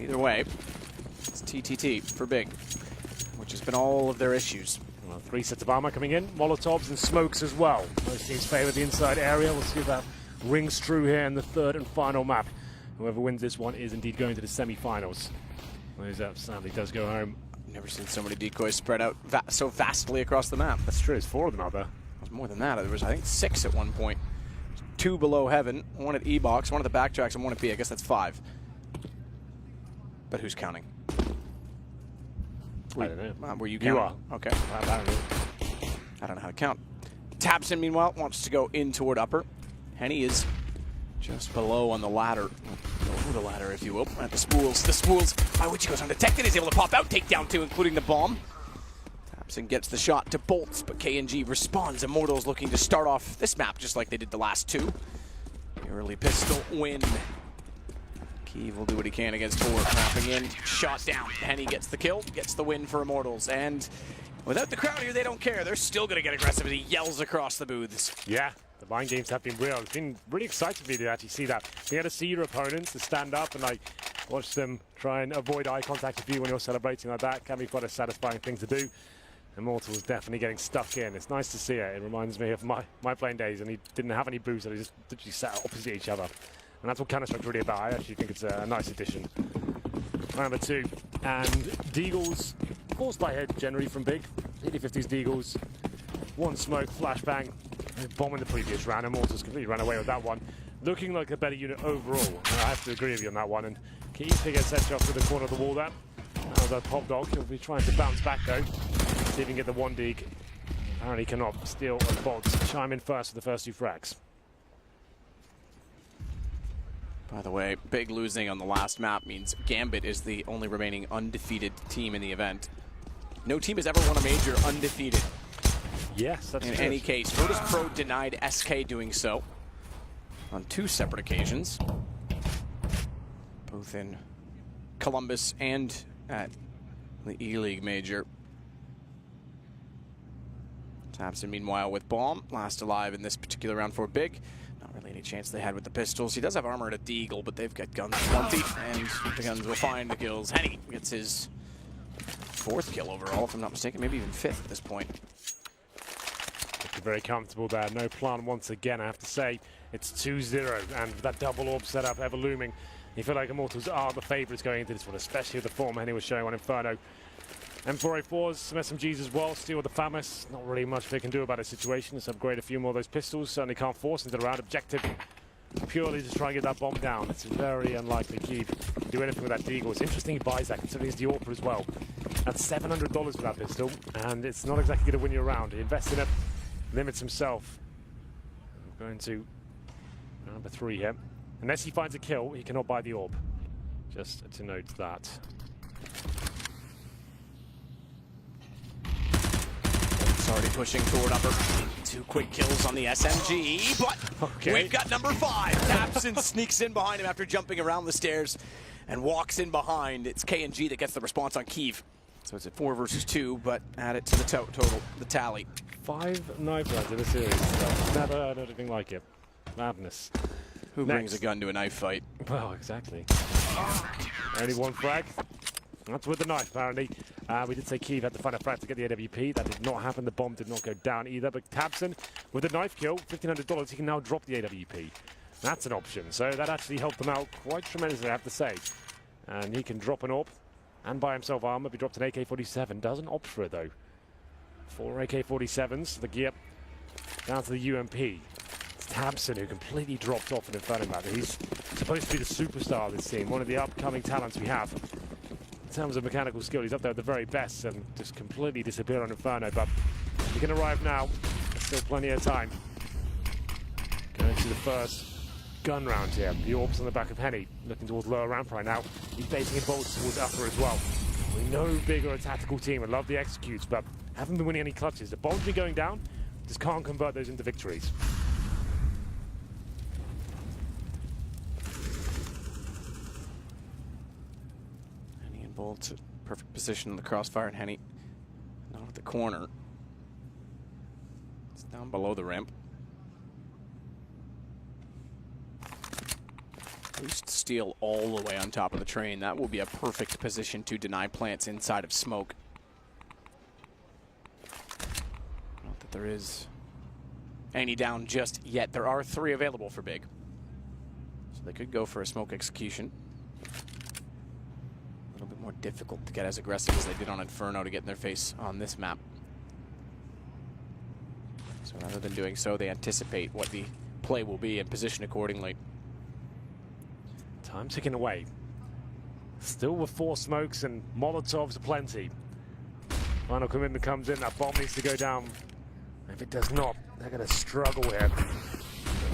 Either way, it's TTT for Big, which has been all of their issues. Well, 3 sets of armor coming in, Molotovs and smokes as well. Most teams favor the inside area. We'll see if that rings true here in the third and final map. Whoever wins this one is indeed going to the semi-finals. Those up sadly does go home. Never seen so many decoys spread out so vastly across the map. That's true, there's 4 of them out there. There's more than that. There was, I think, 6 at one point. 2 below Heaven, 1 at E-Box, 1 at the backtracks, and 1 at B. I guess that's 5. But who's counting? I don't know. Were you counting? You are. Okay. I don't know how to count. tabseN, meanwhile, wants to go in toward upper. Henny is just below on the ladder. Over the ladder, if you will. At the spools. The spools, by which he goes undetected, is able to pop out, take down 2, including the bomb. tabseN gets the shot to bolts, but KNG responds. Immortals looking to start off this map just like they did the last 2. The early pistol win. Keeve will do what he can against 4. Wrapping in, shot down. Henny gets the kill, gets the win for Immortals. And without the crowd here, they don't care. They're still going to get aggressive as he yells across the booths. Yeah, the mind games have been real. It's been really exciting for me to actually see that. You got to see your opponents, to stand up and like watch them try and avoid eye contact with you when you're celebrating like that. Can be quite a satisfying thing to do. Immortals definitely getting stuck in. It's nice to see it. It reminds me of my playing days, and he didn't have any boosts, so they just literally sat opposite each other. And that's what Counter-Strike's really about. I actually think it's a nice addition. Number 2. And Deagles, forced by head generally from Big. 80-50s Deagles. 1 smoke, flashbang. Bomb in the previous round. Immortals completely ran away with that one. Looking like a better unit overall. And I have to agree with you on that one. And Keith gets set off to the corner of the wall there. Now the pop dog, he'll be trying to bounce back though. See if he can get the 1 dig. Apparently cannot. Steal and Bods chime in first for the first 2 frags. By the way, Big losing on the last map means Gambit is the only remaining undefeated team in the event. No team has ever won a major undefeated. Yes, that's in true. any case. Virtus Pro denied SK doing so on 2 separate occasions, both in Columbus and at the E-League Major. tabseN, meanwhile, with bomb, last alive in this particular round for Big. Not really any chance they had with the pistols. He does have armor at a deagle, but they've got guns plenty, and the guns will find the kills. Henny gets his 4th kill overall, if I'm not mistaken, maybe even 5th at this point. Very comfortable there. No plan once again, I have to say. It's 2-0, and that double orb setup ever looming. You feel like Immortals are the favourites going into this one, especially with the form Henny was showing on Inferno. M4A4s, some SMGs as well, still with the FAMAS. Not really much they can do about the situation. Let's upgrade a few more of those pistols. Certainly can't force into the round. Objective purely just try and get that bomb down. It's very unlikely Keeve to do anything with that deagle. It's interesting he buys that, considering he's the AWPer as well. That's $700 for that pistol, and it's not exactly going to win you around. He invests in it, limits himself. I'm going to number 3 here. Unless he finds a kill, he cannot buy the AWP. Just to note that. It's already pushing toward upper. 2 quick kills on the SMG, but we've got number 5. tabseN sneaks in behind him after jumping around the stairs and walks in behind. It's KNG that gets the response on Keeve. So it's a 4 versus 2, but add it to the total, the tally. 5 knife rounds in a series. Never heard anything like it. Madness. Who brings a gun to a knife fight? Well, exactly. Only 1 frag. That's with the knife, apparently. We did say Keeve had to find a frag to get the AWP. That did not happen. The bomb did not go down either. But tabseN, with the knife kill, $1,500, he can now drop the AWP. That's an option. So that actually helped him out quite tremendously, I have to say. And he can drop an AWP and buy himself armor. He dropped an AK-47. Doesn't opt for it, though. 4 AK-47s. The gear down to the UMP. It's tabseN who completely dropped off in Inferno map. He's supposed to be the superstar of this team. One of the upcoming talents we have. In terms of mechanical skill, he's up there at the very best and just completely disappeared on Inferno, but he can arrive now. There's still plenty of time. Going to the first gun round here. The AWP's on the back of Henny, looking towards lower ramp right now. He's basing in bolts towards upper as well. We know Big are a tactical team and love the executes, but haven't been winning any clutches. The bombs been going down, just can't convert those into victories. Bolts at perfect position in the crossfire, and Henny not at the corner. It's down below the ramp. Boost Steel all the way on top of the train. That will be a perfect position to deny plants inside of smoke. Not that there is any down just yet. There are 3 available for Big. So they could go for a smoke execution. A little bit more difficult to get as aggressive as they did on Inferno to get in their face on this map. So rather than doing so, they anticipate what the play will be and position accordingly. Time ticking away. Still with 4 smokes and Molotovs aplenty. Final commitment comes in. That bomb needs to go down. If it does not, they're going to struggle here.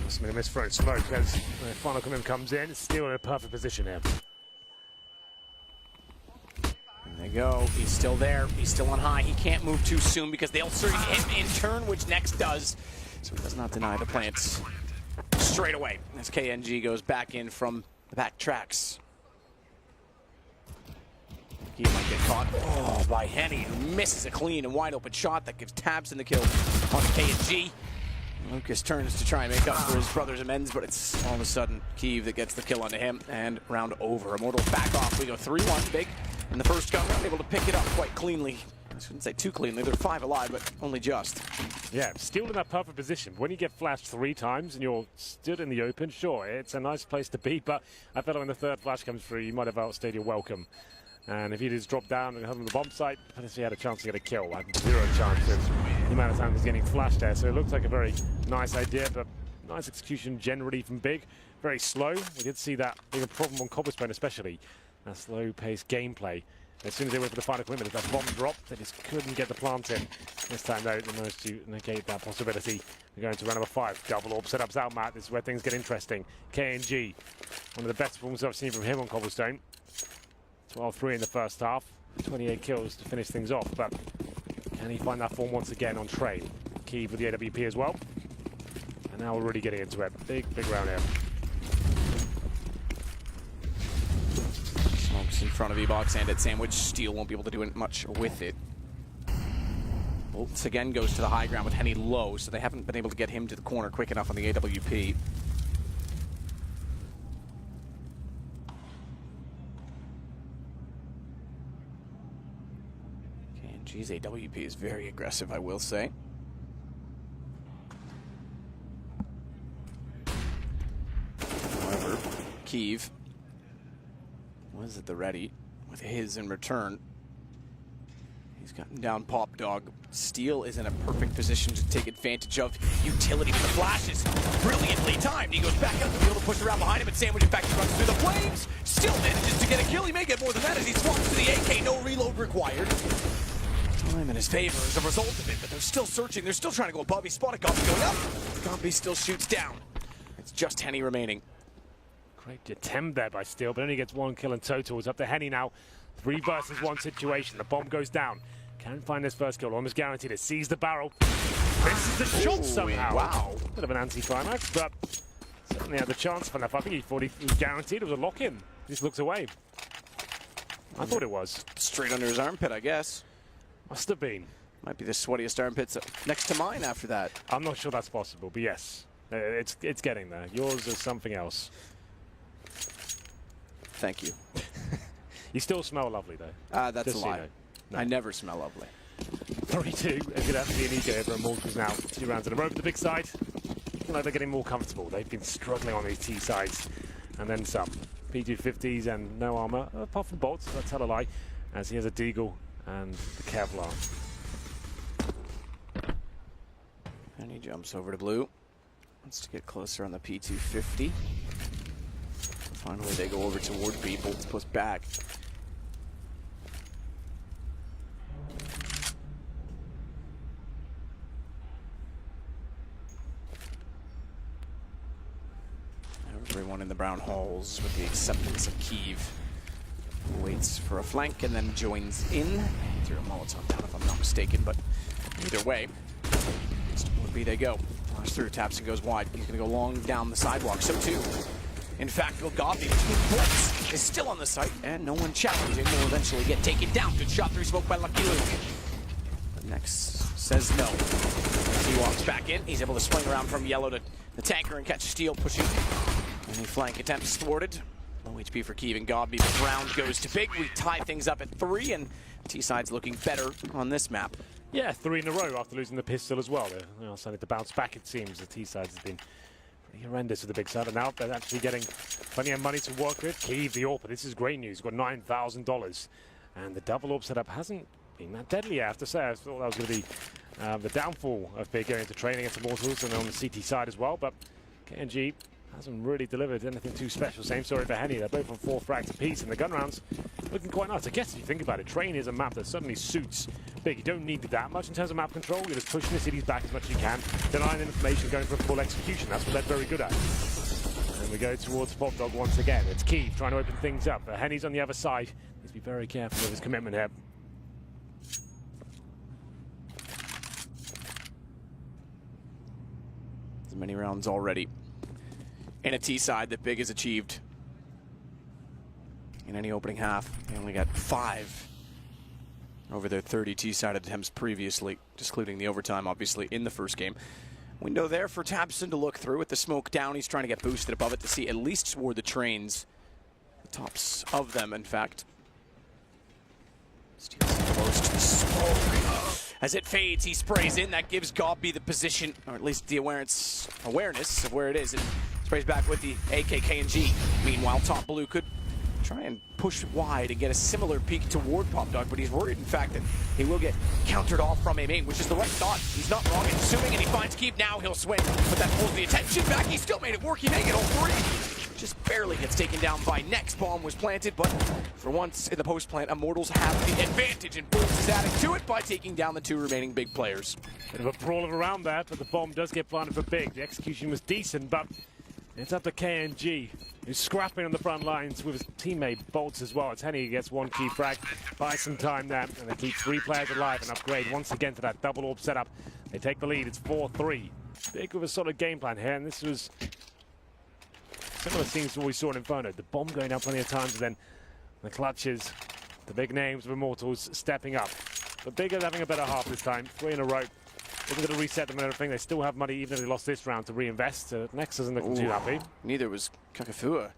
Must have been a misthrown smoke as the final commitment comes in. It's still in a perfect position here. There they go. He's still there. He's still on high. He can't move too soon because they'll search him in turn, which Next does. So he does not deny the plants straight away as KNG goes back in from the back tracks. He might get caught by Henny, who misses a clean and wide open shot that gives tabs in the kill on KNG. Lucas turns to try and make up for his brother's amends, but it's all of a sudden Kiev that gets the kill onto him, and round over. Immortals back off. We go 3-1. Big in the first gun round, able to pick it up quite cleanly. I shouldn't say too cleanly. They're 5 alive, but only just. Yeah, still in that perfect position. When you get flashed 3 times and you're stood in the open, sure, it's a nice place to be, but I felt like when the 3rd flash comes through, you might have outstayed your welcome. And if he just dropped down and held on the bomb site, potentially had a chance to get a kill. I had 0 chances. The amount of time he's getting flashed there, so it looks like a very nice idea, but nice execution generally from Big. Very slow. We did see that being a problem on Cobblestone, especially. That slow-paced gameplay. As soon as they went for the final commitment, if that bomb dropped, they just couldn't get the plant in. This time, though, they managed to negate that possibility. We're going to round number 5. Double orb setups out, Matt. This is where things get interesting. KNG, one of the best performances I've seen from him on Cobblestone. 12-3 in the first half. 28 kills to finish things off, but can he find that form once again on train? Key for the AWP as well. And now we're really getting into it. Big round here. Smokes in front of E-Box and at Sandwich. Steel won't be able to do much with it. Bolts again goes to the high ground with Henny low, so they haven't been able to get him to the corner quick enough on the AWP. KNG's AWP is very aggressive, I will say. However, Kiev was at the ready with his in return. He's gotten down Pop Dog. Steel is in a perfect position to take advantage of utility with the flashes. Brilliantly timed. He goes back up to be able to push around behind him, and Sandwich in fact runs through the flames. Still manages to get a kill. He may get more than that as he swaps to the AK. No reload required. Time in his favor as a result of it, but they're still searching. They're still trying to go above. He spotted Gombi going up. Gombi still shoots down. It's just Henny remaining. Great attempt there by Steel, but only gets 1 kill in total. It's up to Henny now. 3 versus 1 situation. The bomb goes down. Can find his first kill. Almost guaranteed. It sees the barrel. Misses the shot somehow. Wow. Bit of an anti-climax, but certainly had the chance for enough. I think he thought he was guaranteed. It was a lock-in. He just looks away. I thought it was. Straight under his armpit, I guess. Must have been. Might be the sweatiest armpits next to mine after that. I'm not sure that's possible, but yes. It's getting there. Yours is something else. Thank you. You still smell lovely, though. That's just a so you lie. know. No. I never smell lovely. 32. It's going to have to be an eco over Immortals now. 2 rounds in a row for the big side. Looking like they're getting more comfortable. They've been struggling on these T sides. And then some. P250s and no armor. Apart from bolts, that's hella lie. As he has a Deagle and the Kevlar. And he jumps over to blue. Wants to get closer on the P250. Finally, they go over toward B. Bolts push back. Everyone in the brown halls, with the acceptance of Kiev, who waits for a flank and then joins in. Through a Molotov down, if I'm not mistaken, but either way, toward B they go. Flash through, taps and goes wide. He's going to go long down the sidewalk. So too. In fact, Gogabi between points is still on the site, and no one challenging will eventually get taken down. Good shot through smoke by Lucky Luke. But Next says no. As he walks back in, he's able to swing around from yellow to the tanker and catch Steel pushing Any flank attempts thwarted. Low HP for Kiev and Godby, but round goes to Big. We tie things up at 3, and T-side's looking better on this map. Yeah, 3 in a row after losing the pistol as well. They're starting to bounce back, it seems. The T-side has been pretty horrendous for the Big side, and now they're actually getting plenty of money to work with. Kiev, the AWP, this is great news. Got $9,000. And the double AWP setup hasn't been that deadly, I have to say. I thought that was going to be the downfall of Big going into training against Immortals and on the CT side as well. But KNG hasn't really delivered anything too special. Same story for Henny. They're both on 4 frags apiece, and the gun rounds looking quite nice. I guess if you think about it, Train is a map that certainly suits Big. You don't need that much in terms of map control. You're just pushing the cities back as much as you can, denying information, going for a full execution. That's what they're very good at. And we go towards Pop Dog once again. It's Kiev trying to open things up. Henny's on the other side. Needs to be very careful with his commitment here. There's many rounds already in a T-side that Big has achieved in any opening half. They only got 5 over their 30 T-side attempts previously, just including the overtime, obviously, in the first game. Window there for Tabson to look through with the smoke down. He's trying to get boosted above it to see at least toward the trains. The tops of them, in fact. Steals close to the smoke. As it fades, he sprays in. That gives Godby the position, or at least the awareness of where it is. And sprays back with the AKK&G. Meanwhile, Top Blue could try and push wide and get a similar peek toward Pop Dog, but he's worried, in fact, that he will get countered off from a main, which is the right thought. He's not wrong in assuming, and he finds Keep. Now he'll swing, but that pulls the attention back. He still made it work. He made it all 3. Just barely gets taken down by Next. Bomb was planted, but for once in the post plant, Immortals have the advantage, and Boots is adding to it by taking down the 2 remaining Big players. Bit of a brawl around there, but the bomb does get planted for Big. The execution was decent, but it's up to KNG, who's scrapping on the front lines with his teammate Bolts as well. It's Henny who gets 1 key frag, buys some time there, and they keep 3 players alive and upgrade once again to that double AWP setup. They take the lead. It's 4-3. Big with a solid game plan here, and this was similar scenes to what we saw in Inferno. The bomb going down plenty of times, and then the clutches, the big names of Immortals stepping up. But Big is having a better half this time. 3 in a row. They're going to reset them and everything. They still have money, even if they lost this round, to reinvest. Next isn't looking too happy. Neither was Kakafua.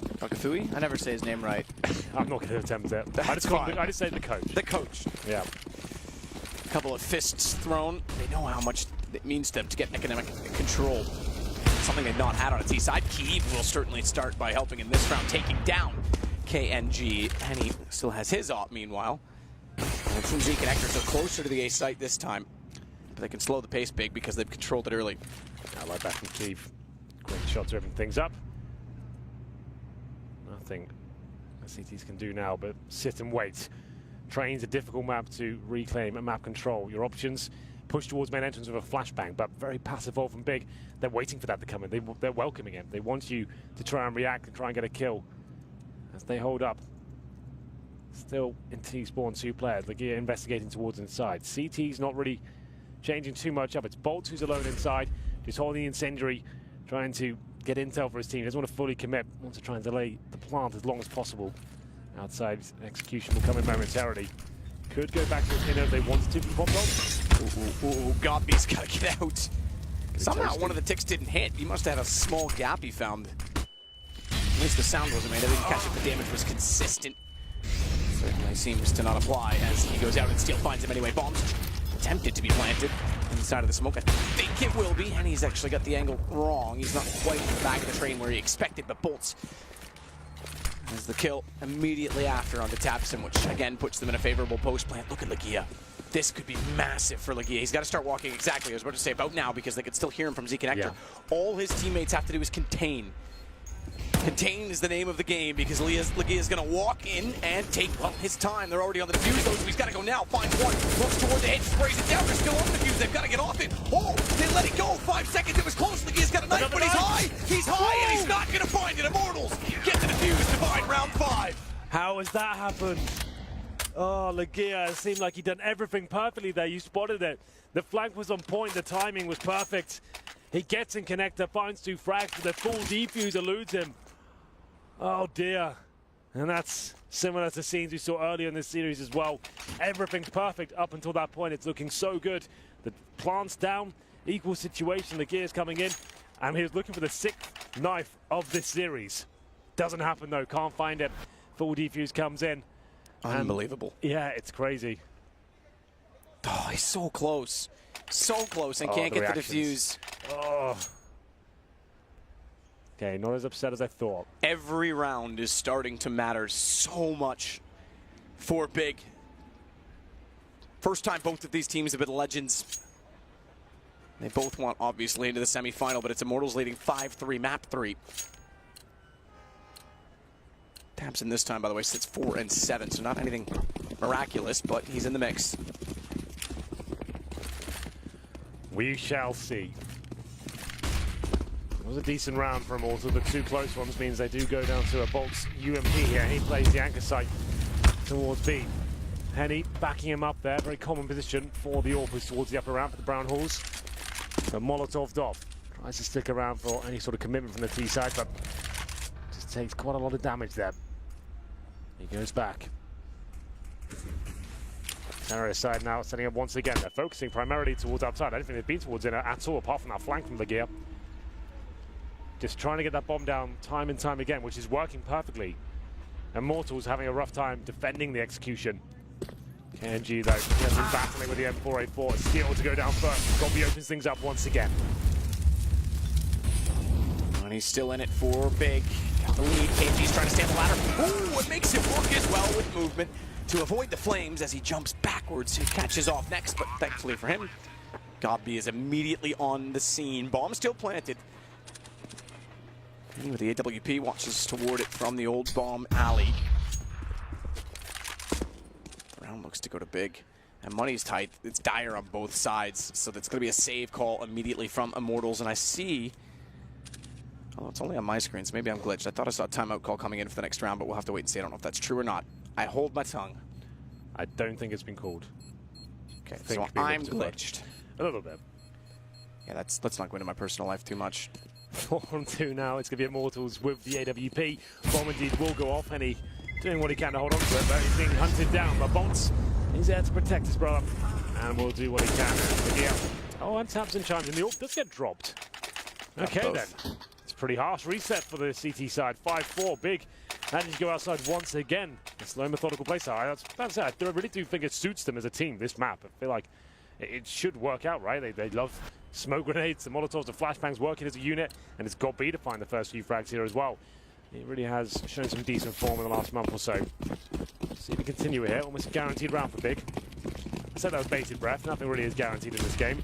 Kakafui? I never say his name right. I'm not going to attempt it. I just say the coach. The coach. Yeah. A couple of fists thrown. They know how much it means to them to get economic control. Something they've not had on a T-side. Kiev will certainly start by helping in this round, taking down KNG. Henny still has his op, meanwhile. And Funji connectors are closer to the A site this time. But they can slow the pace Big because they've controlled it early. I like that from Kiev. Great shot to open things up. Nothing the CTs can do now but sit and wait. Train's a difficult map to reclaim and map control. Your options, push towards main entrance with a flashbang, but very passive all from Big. They're waiting for that to come in. They're welcoming it. They want you to try and react and try and get a kill as they hold up. Still in T-spawn 2 players. Legia investigating towards inside. CT's not really changing too much up. It's Bolt who's alone inside, just holding the incendiary, trying to get intel for his team. He doesn't want to fully commit, wants to try and delay the plant as long as possible. Outside execution will come in momentarily. Could go back to his inner if they wanted to from Pop Dog. Godby's got to get out. Somehow one of the ticks didn't hit. He must have had a small gap he found. At least the sound wasn't made. I didn't catch it. The damage was consistent. Certainly seems to not apply as he goes out and Steel finds him anyway. Bombs attempted to be planted inside of the smoke. I think it will be, and he's actually got the angle wrong. He's not quite in the back of the train where he expected, but Bolts has the kill immediately after onto Tabson, which again puts them in a favorable post plant. Look at Legia. This could be massive for Legia. He's got to start walking exactly, I was about to say, about now, because they could still hear him from Z Connector. Yeah. All his teammates have to do is contain. Contain is the name of the game because Legia's going to walk in and take, well, his time. They're already on the defuse, though, so he's got to go now. Finds one, looks toward the edge, sprays it down. They're still on the defuse. They've got to get off it. Oh, they let it go. 5 seconds. It was close. Legia's got a knife, but he's high. He's high, and he's not going to find it. Immortals get the defuse to find round 5. How has that happened? Oh, Legia, it seemed like he'd done everything perfectly there. You spotted it. The flank was on point. The timing was perfect. He gets in connector, finds 2 frags, but the full defuse eludes him. Oh dear. And that's similar to scenes we saw earlier in this series as well. Everything's perfect up until that point. It's looking so good. The plant's down, equal situation. The gear's coming in. and he was looking for the 6th knife of this series. Doesn't happen though, can't find it. Full defuse comes in. Unbelievable. Yeah, it's crazy. Oh, he's so close. So close and can't get the defuse. Oh. Okay, not as upset as I thought. Every round is starting to matter so much for Big. First time both of these teams have been legends. They both want, obviously, into the semifinal, but it's Immortals leading 5-3, map 3. tabseN this time, by the way, sits 4-7, so not anything miraculous, but he's in the mix. We shall see. It was a decent round for Immortals. The 2 close ones means they do go down to a Bolts UMP here. He plays the anchor site towards B. Henny backing him up there. Very common position for the AWPers towards the upper ramp at the Brown Halls. So Molotov'd off. Tries to stick around for any sort of commitment from the T side, but just takes quite a lot of damage there. He goes back. Scenario side now setting up once again. They're focusing primarily towards outside. I don't think they've been towards inner at all, apart from that flank from the gear. Just trying to get that bomb down time and time again, which is working perfectly. Immortals having a rough time defending the execution. KNG though, he has been battling with the M4A4. Steel to go down first. Gobby opens things up once again. And he's still in it for Big. Got the lead. KNG's trying to stay on the ladder. Ooh, it makes it work as well with movement to avoid the flames as he jumps backwards. He catches off next, but thankfully for him, Gobby is immediately on the scene. Bomb still planted. And with the AWP, watches toward it from the old bomb alley. Round looks to go to Big. And money's tight. It's dire on both sides. So that's going to be a save call immediately from Immortals. And I see... Oh, it's only on my screen, so maybe I'm glitched. I thought I saw a timeout call coming in for the next round, but we'll have to wait and see. I don't know if that's true or not. I hold my tongue. I don't think it's been called. Okay, so I'm glitched. A little bit. Yeah, let's not go into my personal life too much. 4-2 now. It's going to be Immortals with the AWP. Bomb indeed will go off, and he doing what he can to hold on to it, but he's being hunted down. But Bonds is there to protect his brother, and will do what he can. Yeah. Oh, and tabseN chimes in. The AWP does get dropped. Okay, then. It's pretty harsh reset for the CT side. 5-4, Big. And you go outside once again. A slow, methodical play. So that's it. I really do think it suits them as a team, this map. I feel like it should work out, right? They love smoke grenades, the Molotovs, the flashbangs working as a unit, and it's got B to find the first few frags here as well. He really has shown some decent form in the last month or so. See if we continue here. Almost a guaranteed round for Big. I said that was bated breath. Nothing really is guaranteed in this game.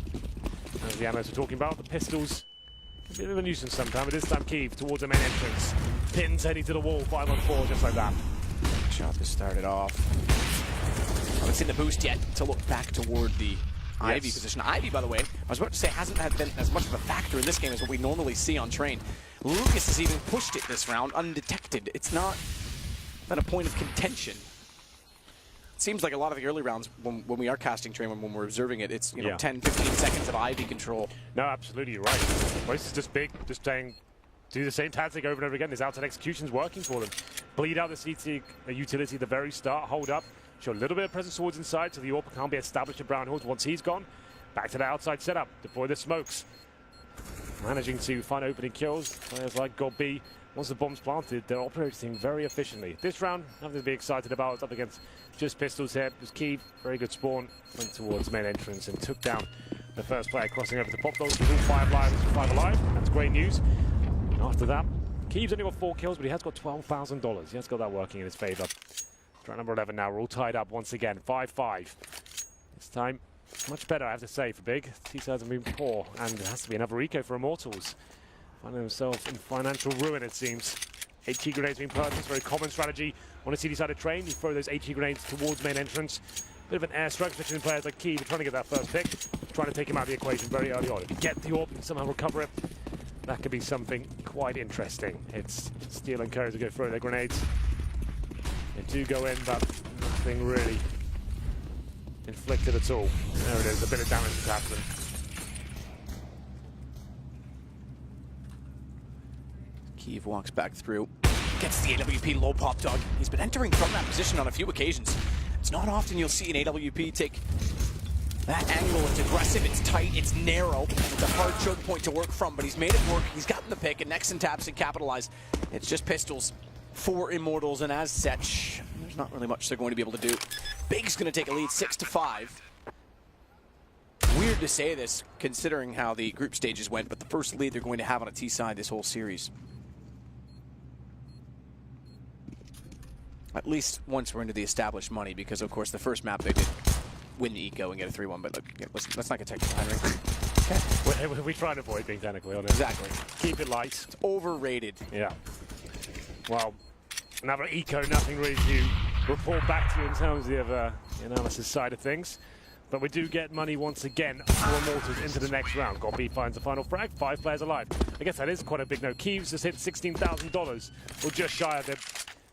As the ammos we're talking about, the pistols. A bit of a nuisance sometimes, but this time Kiev towards the main entrance. Pins heading to the wall, 5-on-4, just like that. Shot to start it off. I haven't seen the boost yet to look back toward the Ivy position. Ivy, by the way, I was about to say, hasn't been as much of a factor in this game as what we normally see on Train. Lucas has even pushed it this round undetected. It's not been a point of contention. It seems like a lot of the early rounds, when we are casting Train, when we're observing it, it's 10, 15 seconds of Ivy control. No, absolutely, you're right. Well, this is just Big, just saying, do the same tactic over and over again. His outside execution's working for them. Bleed out the CT utility at the very start, hold up. Show a little bit of presence towards inside, so the AWP can't be established at Brown Halls. Once he's gone, back to the outside setup. Deploy the smokes. Managing to find opening kills. Players like Gobby, once the bomb's planted, they're operating very efficiently. This round, nothing to be excited about. It's up against just pistols here. It was Kiev, very good spawn. Went towards main entrance and took down the first player, crossing over to pop those. He's all 5 alive. That's great news. After that, Kiev's only got 4 kills, but he has got $12,000. He has got that working in his favor. Round number 11 now, we're all tied up once again, 5-5. This time, much better, I have to say, for Big. T-sides have been poor, and there has to be another eco for Immortals. Finding themselves in financial ruin, it seems. HE grenades being purchased, very common strategy. On a CD-sided Train, you throw those HE grenades towards main entrance. Bit of an airstrike, especially in players like Kiev, trying to get that first pick, trying to take him out of the equation very early on. If you get the AWP and somehow recover it, that could be something quite interesting. It's Steel and Curry to go throw their grenades. They do go in, but nothing really inflicted at all. There it is, a bit of damage to happen. Kiev walks back through, gets the AWP low pop dog. He's been entering from that position on a few occasions. It's not often you'll see an AWP take That angle, it's aggressive, it's tight, it's narrow. It's a hard choke point to work from, but he's made it work. He's gotten the pick, and Nexon taps and capitalize. It's just pistols for Immortals, and as such, there's not really much they're going to be able to do. Big's going to take a lead 6-5. Weird to say this, considering how the group stages went, but the first lead they're going to have on a T side this whole series. At least once we're into the established money, because of course the first map they did win the eco and get a 3-1, but look, let's not get technical, Henry. Okay. We try to avoid being technically honest. Exactly. Keep it light. It's overrated. Yeah. Well, another eco, nothing really to report back to you in terms of the analysis side of things. But we do get money once again for Immortals into the next round. Gobi finds the final frag, 5 players alive. I guess that is quite a big note. Keeves just hit $16,000, or just shy of it.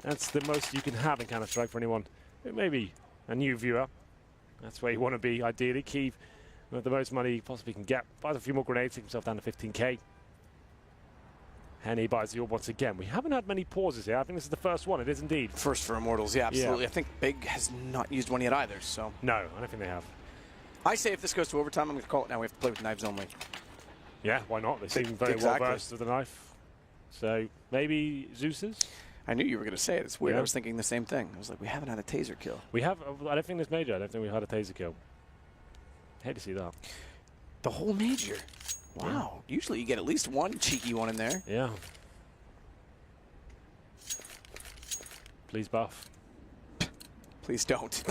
That's the most you can have in Counter-Strike for anyone. Maybe a new viewer. That's where you want to be, ideally. Keeve, with the most money he possibly can get. Buys a few more grenades, takes himself down to 15k. Henny buys the orb once again. We haven't had many pauses here. I think this is the first one. It is indeed. First for Immortals, yeah, absolutely. Yeah. I think Big has not used one yet either, so. No, I don't think they have. I say if this goes to overtime, I'm going to call it now. We have to play with knives only. Yeah, why not? They seem very well versed with the knife. So maybe Zeus's? I knew you were going to say it. It's weird. Yeah. I was thinking the same thing. I was like, we haven't had a taser kill. We have. I don't think this major. I don't think we had a taser kill. Hate to see that. The whole major. Wow. Yeah. Usually you get at least one cheeky one in there. Yeah. Please buff. Please don't.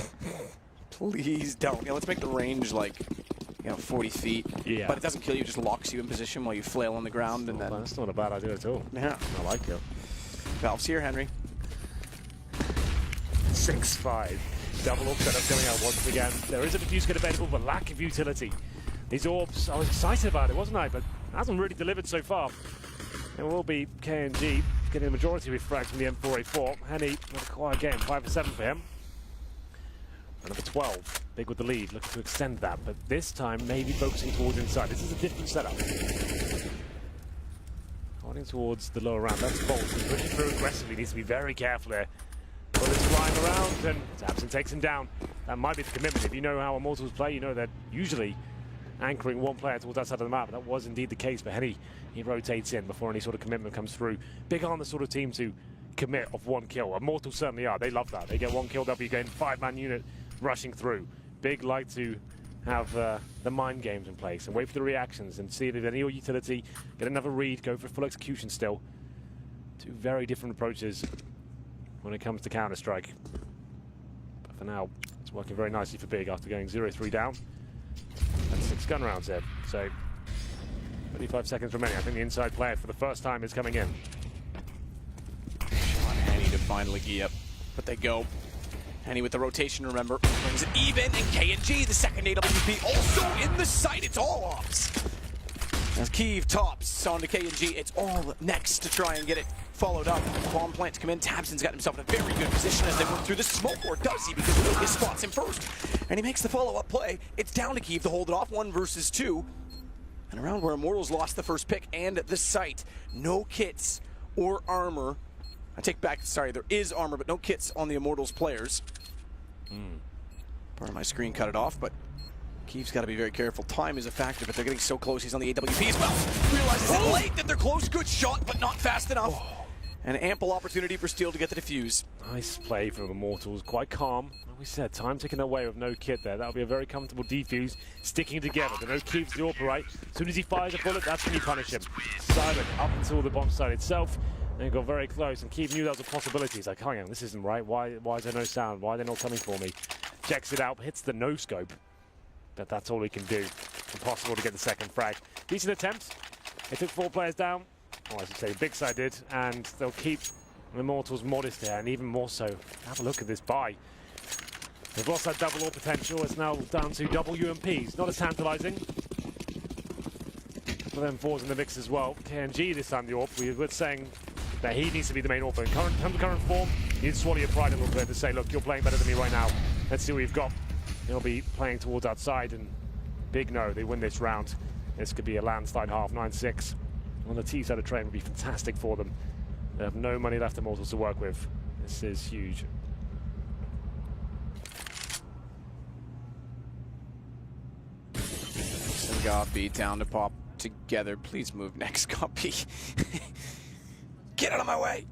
Please don't. Yeah, let's make the range like, 40 feet. Yeah. But it doesn't kill you. It just locks you in position while you flail on the ground. And then. That's not a bad idea at all. Yeah. I like it. Valve's here, Henry. 6-5. Double orb setup going out once again. There is a diffuse kit available, but lack of utility. These orbs, I was excited about it, wasn't I? But hasn't really delivered so far. It will be KNG getting the majority of frags from the M4A4. Henny, another quiet game, 5 for 7 for him. Number 12, Big with the lead, looking to extend that, but this time maybe focusing towards inside. This is a different setup. Heading towards the lower round, that's Bolt. He's pushing through aggressively, needs to be very careful here. Bullets flying around, and Tabson takes him down. That might be the commitment. If you know how Immortals play, you know they're usually anchoring one player towards that side of the map. That was indeed the case for Henny. He rotates in before any sort of commitment comes through. Big aren't the sort of team to commit of one kill. Immortals certainly are. They love that. They get one kill, they'll be getting 5-man unit rushing through. Big like to have the mind games in place and wait for the reactions and see if there's any utility, get another read, go for full execution still. Two very different approaches when it comes to Counter-Strike. But for now, it's working very nicely for Big after going 0-3 down. And 6 gun rounds there. So 35 seconds remaining. I think the inside player for the first time is coming in. Sean Henny to finally gee up, but they go. Henny with the rotation, remember, brings it even, and KNG, the second AWP, also in the sight. It's all ops. As Kiev tops onto KNG, it's all next to try and get it followed up. Bomb plant to come in. Tabson's got himself in a very good position as they work through the smoke, or does he? Because Lucas spots him first, and he makes the follow-up play. It's down to Kiev to hold it off, 1 versus 2. And around where Immortals lost the first pick and the sight. No kits or armor. I take back, sorry, there is armor, but no kits on the Immortals players. Part of my screen cut it off, but Keeve's got to be very careful. Time is a factor, but they're getting so close. He's on the AWP as well. Realizes it late that they're close. Good shot, but not fast enough. An ample opportunity for Steel to get the defuse. Nice play from Immortals, quite calm. Like we said, time ticking away with no kit there. That'll be a very comfortable defuse, sticking together. But no Keeves the AWP right. As soon as he fires a bullet, that's when you punish him. Silent up until the bomb site itself. And he got very close, and Keeve knew that was a possibility. He's like, hang on, this isn't right. Why is there no sound? Why are they not coming for me? Checks it out, hits the no-scope. But that's all he can do. Impossible to get the second frag. Decent attempt. They took 4 players down. Or I should say, Big Side did. And they'll keep Immortals modest there, and even more so. Have a look at this buy. They've lost that double AWP potential. It's now down to double UMPs. Not as tantalizing. Couple of M4s in the mix as well. KNG this time the AWP. We were saying that he needs to be the main AWP. In current form, you need to swallow your pride a little bit to say, look, you're playing better than me right now. Let's see what you've got. He'll be playing towards outside, and Big no, they win this round. This could be a landslide half, 9-6. On the T side of train would be fantastic for them. They have no money left Immortals to work with. This is huge. Got B down to pop together. Please move next. Got B. Get out of my way.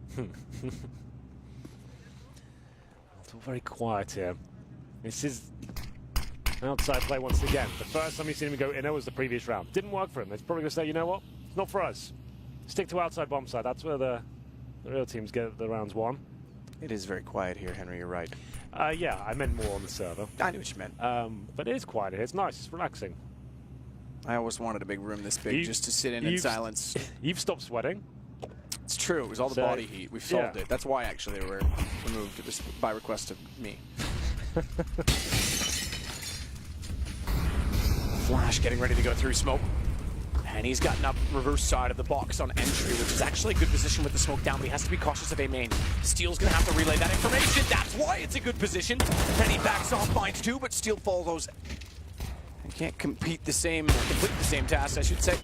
It's all very quiet here. This is outside play once again. The first time you've seen him go inner was the previous round. Didn't work for him. He's probably going to say, you know what? It's not for us. Stick to outside bomb side. That's where the real teams get the rounds won. It is very quiet here, Henry. You're right. Yeah, I meant more on the server. I knew what you meant. But it is quiet here. It's nice. It's relaxing. I always wanted a big room this big just to sit in silence. You've stopped sweating. It's true. It was all the body heat. We've solved it. That's why, actually, they were removed. It was by request of me. Flash getting ready to go through smoke. And he's gotten up reverse side of the box on entry, which is actually a good position with the smoke down, but he has to be cautious of A main. Steel's going to have to relay that information. That's why it's a good position. And he backs off, finds two, but Steel follows. And can't complete the same task, I should say.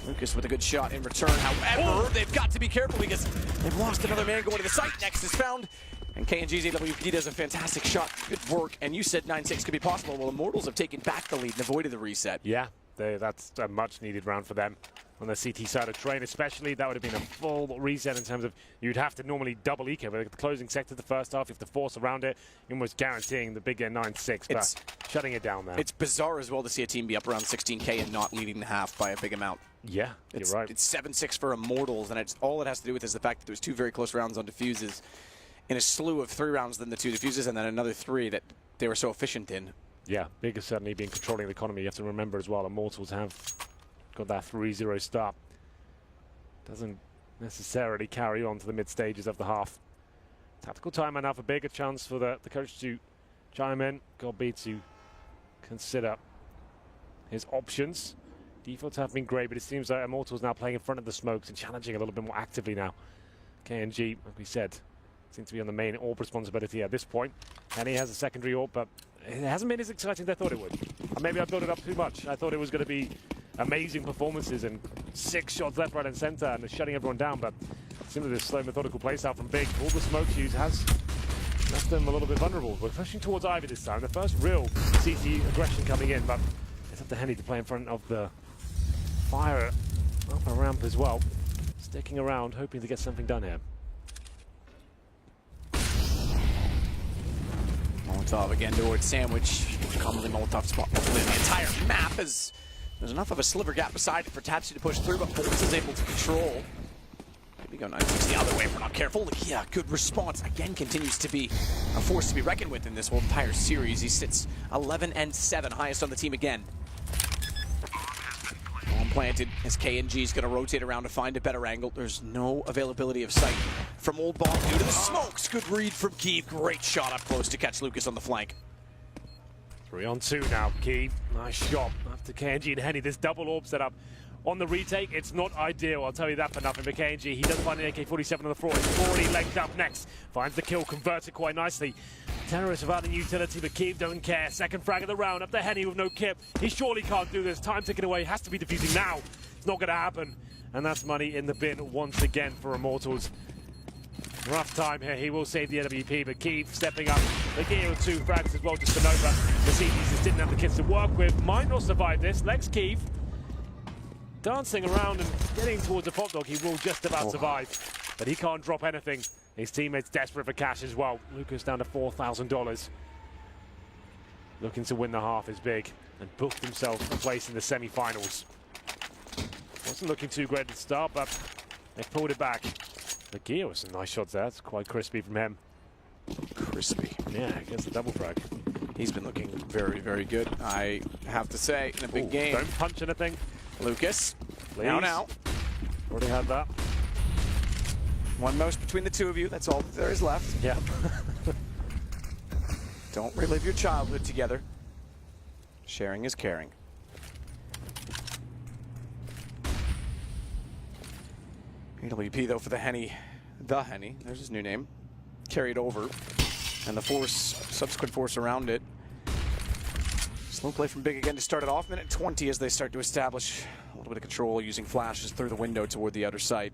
Lucas with a good shot in return. However, they've got to be careful because they've lost another man going to the site. Next is found. And KNG's AWP does a fantastic shot. Good work. And you said 9-6 could be possible. Well, Immortals have taken back the lead and avoided the reset. Yeah, that's a much-needed round for them on the CT side of train, especially. That would have been a full reset in terms of you'd have to normally double eco, but the closing sector the first half, you have to force around it, almost guaranteeing the big 9-6, but shutting it down there. It's bizarre as well to see a team be up around 16K and not leading the half by a big amount. Yeah, you're right. It's 7-6 for Immortals, and all it has to do with is the fact that there was two very close rounds on defuses in a slew of 3 rounds than the 2 defuses, and then another 3 that they were so efficient in. Yeah, Big has certainly been controlling the economy. You have to remember as well, Immortals have got that 3-0 start. Doesn't necessarily carry on to the mid stages of the half. Tactical timeout now for Big, a chance for the coach to chime in. Got B to consider his options. Defaults have been great, but it seems like Immortals now playing in front of the smokes and challenging a little bit more actively now. KNG, like we said, seems to be on the main AWP responsibility at this point. And he has a secondary AWP, but it hasn't been as exciting as I thought it would. Or maybe I built it up too much. I thought it was going to be amazing performances and 6 shots left, right, and center, and shutting everyone down. But simply this slow, methodical playstyle from Big. All the smoke use has left them a little bit vulnerable. We're pushing towards Ivy this time. The first real CT aggression coming in, but it's up to Henny to play in front of the fire up a ramp as well. Sticking around, hoping to get something done here. Molotov again towards Sandwich. Commonly Molotov spot the entire map as there's enough of a sliver gap beside it for Tapsy to push through, but Bolts is able to control. Maybe go 9-6 the other way if we're not careful. Yeah, good response. Again, continues to be a force to be reckoned with in this whole entire series. He sits 11-7, highest on the team again. Bomb planted as KNG is going to rotate around to find a better angle. There's no availability of sight from Old Bomb due to the smokes. Good read from Keeve. Great shot up close to catch Lucas on the flank. 3-on-2 now, Keeve. Nice shot after KNG and Henny. This double AWP setup on the retake, it's not ideal, I'll tell you that for nothing. But KNG, he does find an AK-47 on the floor. He's already legged up next. Finds the kill, converts it quite nicely. Terrorist without any utility, but Keeve don't care. Second frag of the round, up to Henny with no kip. He surely can't do this. Time ticking away, has to be defusing now. It's not going to happen. And that's money in the bin once again for Immortals. Rough time here, he will save the NWP, but Keeve stepping up. The gear with 2 frags as well, just to Nova. The CDs just didn't have the kits to work with. Might not survive this. Lex Keeve dancing around and getting towards the pop dog. He will just about survive, but he can't drop anything. His teammates desperate for cash as well. Lucas down to $4,000. Looking to win the half is Big and booked himself a place in the semi-finals. Wasn't looking too great at the start, but they pulled it back. The gear with some nice shots there. It's quite crispy from him. Crispy. Yeah, against the double frag. He's been looking very, very good, I have to say, in a big game. Don't punch anything. Lucas, please. Now. Already had that. One most between the two of you. That's all that there is left. Yeah. Don't relive your childhood together. Sharing is caring. AWP though for the Henny, there's his new name, carried over, and the force, subsequent force around it. Slow play from Big again to start it off. Minute 20 as they start to establish a little bit of control using flashes through the window toward the outer side.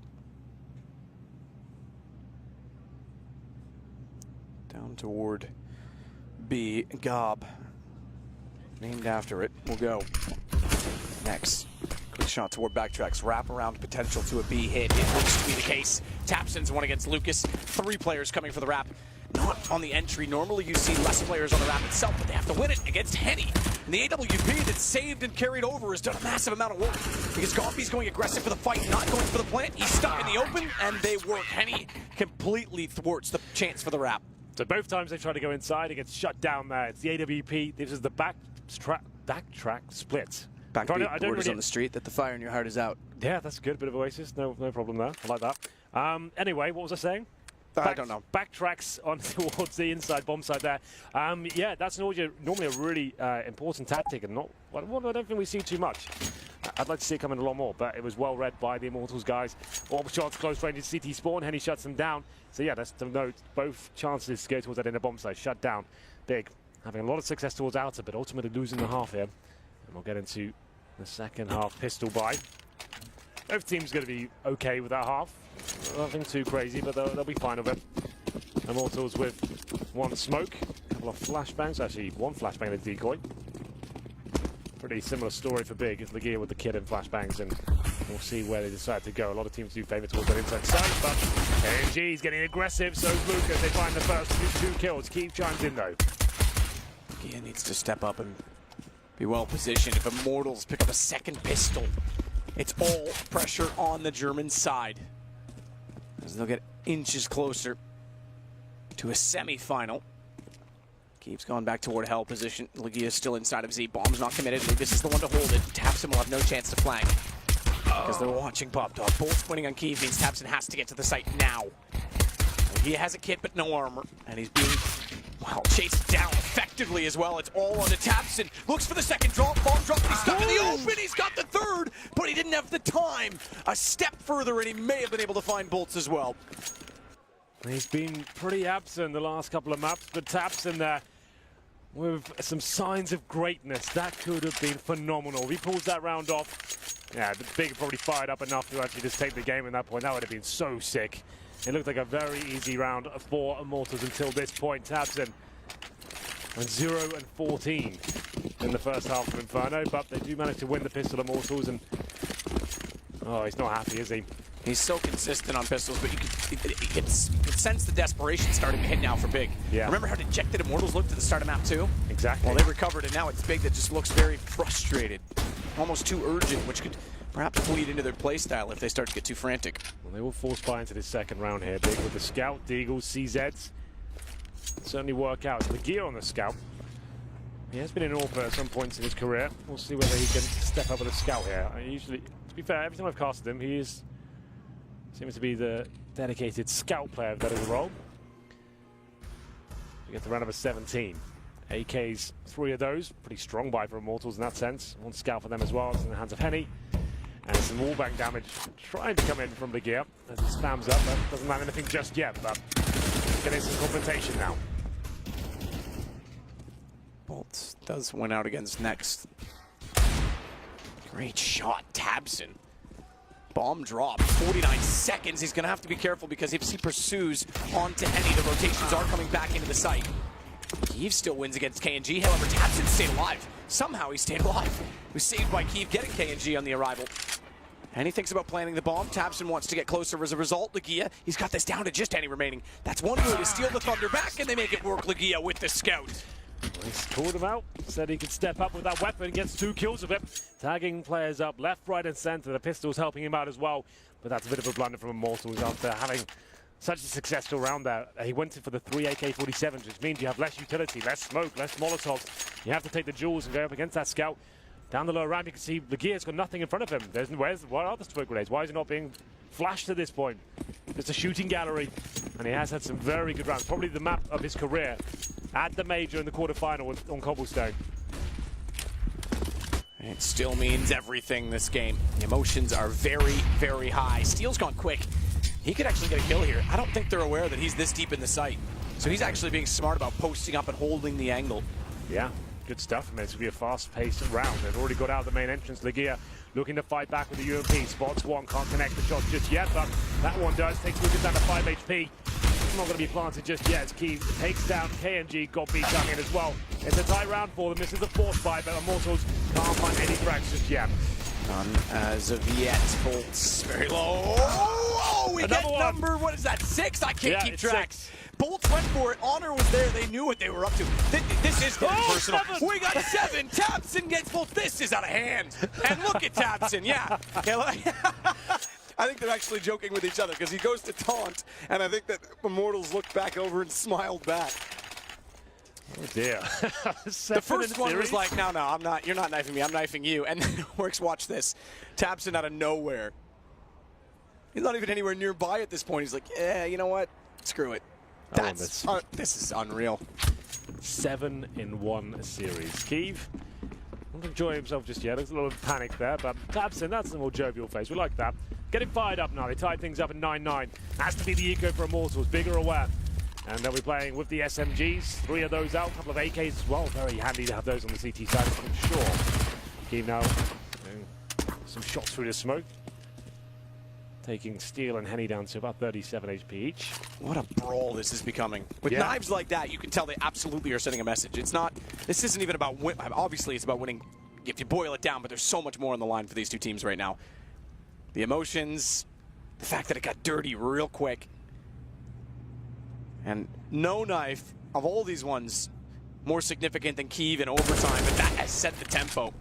Down toward B, Gob, named after it, will go. Next, quick shot toward backtracks, wrap around potential to a B hit. It looks to be the case. Tapson's one against Lucas. 3 players coming for the wrap. Not on the entry. Normally you see less players on the wrap itself, but they have to win it against Henny. And the AWP that's saved and carried over has done a massive amount of work because Gompy's going aggressive for the fight, not going for the plant. He's stuck in the open, and they work. Henny completely thwarts the chance for the wrap. So both times they try to go inside, it gets shut down there. It's the AWP. This is the backtrack split. Backbeat orders on the street that the fire in your heart is out. Yeah, that's good. Bit of Oasis. No problem there. I like that. Anyway, what was I saying? I don't know. Backtracks on towards the inside bomb side there. Yeah, that's normally a really important tactic, and not one I don't think we see too much. I'd like to see it coming a lot more, but it was well read by the Immortals guys. All shots close range in CT spawn. Henny shuts them down. So yeah, that's to note. Both chances to go towards that inner bomb side shut down. Big having a lot of success towards outer, but ultimately losing the half here. And we'll get into the second half pistol buy. Both teams going to be okay with that half. Nothing too crazy, but they'll be fine with it. Immortals with 1 smoke, a couple of flashbangs, actually 1 flashbang and a decoy. Pretty similar story for Big. It's Legia with the kid and flashbangs, and we'll see where they decide to go. A lot of teams do favour towards that inside side, but KNG's getting aggressive, so is Lucas. They find the first 2 kills. Keith chimes in though. Legia needs to step up and be well positioned. If Immortals pick up a second pistol, it's all pressure on the German side, as they'll get inches closer to a semi-final. Keeps going back toward hell position. Legia is still inside of Z. Bomb's not committed. This is the one to hold it. Tapson will have no chance to flank because they're watching Pop Dog. Bolts winning on Kiev means Tapson has to get to the site now. He has a kit but no armor, and he's being, well, chased down effectively as well. It's all onto Tapson. Looks for the second drop. Bomb drop. He's stuck in the open. He's got the third, but he didn't have the time. A step further, and he may have been able to find Bolts as well. He's been pretty absent the last couple of maps, but Tapson there with some signs of greatness. That could have been phenomenal. If he pulls that round off, yeah, the Big probably fired up enough to actually just take the game at that point. That would have been so sick. It looked like a very easy round for Immortals until this point. Tapson went 0 and 14 in the first half of Inferno, but they do manage to win the pistol Immortals, and oh, he's not happy, is he? He's so consistent on pistols, but you can sense the desperation starting to hit now for Big. Yeah. Remember how dejected Immortals looked at the start of map 2? Exactly. Well, they recovered, and now it's Big that just looks very frustrated, almost too urgent, which could perhaps bleed into their playstyle if they start to get too frantic. Well, they will force buy into this second round here. Big with the Scout, Deagles, CZs. Certainly work out. The gear on the Scout. He has been in AWPA at some points in his career. We'll see whether he can step up with a Scout here. Usually, to be fair, every time I've casted him, he seems to be the dedicated Scout player that is a role. We get the round number 17. AKs, 3 of those. Pretty strong buy for Immortals in that sense. 1 Scout for them as well. It's in the hands of Henny. And some wallbang damage trying to come in from the gear as he spams up, but doesn't have anything just yet, but getting some confrontation now. Bolts does win out against Next. Great shot, Tapson. Bomb drop, 49 seconds. He's going to have to be careful because if he pursues onto Henny, the rotations are coming back into the site. Kiev still wins against KNG, however, Tapson stayed alive. Somehow he stayed alive. He was saved by Kiev getting KNG on the arrival. Henny thinks about planting the bomb. Tapson wants to get closer as a result. Legia, he's got this down to just Henny remaining. That's one way to steal the Thunder back, and they make it work. Legia with the Scout. He's called him out, said he could step up with that weapon, gets 2 kills of it. Tagging players up left, right, and center. The pistol's helping him out as well, but that's a bit of a blunder from Immortals after having such a successful round there. He went in for the 3 AK-47s, which means you have less utility, less smoke, less Molotovs. You have to take the jewels and go up against that Scout. Down the lower ramp, you can see Legia's got nothing in front of him. Where are the smoke grenades? Why is he not being flashed at this point? It's a shooting gallery, and he has had some very good rounds. Probably the map of his career at the Major in the quarterfinal on Cobblestone. It still means everything this game. The emotions are very, very high. Steel's gone quick. He could actually get a kill here. I don't think they're aware that he's this deep in the site. So he's actually being smart about posting up and holding the angle. Yeah, good stuff. I mean, it's going to be a fast-paced round. They've already got out of the main entrance. Legia looking to fight back with the UMP. Spots one, can't connect the shots just yet, but that one does. Takes Lucas down to 5 HP. It's not going to be planted just yet. Key takes down KNG, got beat down in as well. It's a tight round for them. This is the 4th buy, but Immortals can't find any frags just yet. None as of yet. Bolts very low. Oh, we get number, what is that, 6? I can't keep track. 6. Bolts went for it. Honor was there. They knew what they were up to. This is getting personal. 7. We got 7. Tabson gets Bolts. This is out of hand. And look at Tabson. Yeah. I think they're actually joking with each other because he goes to taunt, and I think that Immortals looked back over and smiled back. Oh dear. The first one was like, no, I'm not. You're not knifing me. I'm knifing you. And then Works, watch this. Tabson out of nowhere. He's not even anywhere nearby at this point. He's like, yeah, you know what? Screw it. This is unreal. 7 in 1 series. Keev won't enjoy himself just yet. There's a little panic there, but Tabson, that's a more jovial face. We like that. Getting fired up now. They tied things up at 9-9. Has to be the eco for Immortals. Big or aware. And they'll be playing with the SMGs. 3 of those out. A couple of AKs as well. Very handy to have those on the CT side, I'm sure. Keev now doing some shots through the smoke. Taking Steel and Henny down to about 37 HP each. What a brawl this is becoming. With knives like that, you can tell they absolutely are sending a message. It's not, this isn't even about, obviously it's about winning if you boil it down, but there's so much more on the line for these two teams right now. The emotions, the fact that it got dirty real quick. And no knife, of all these ones, more significant than Keev in overtime, but that has set the tempo.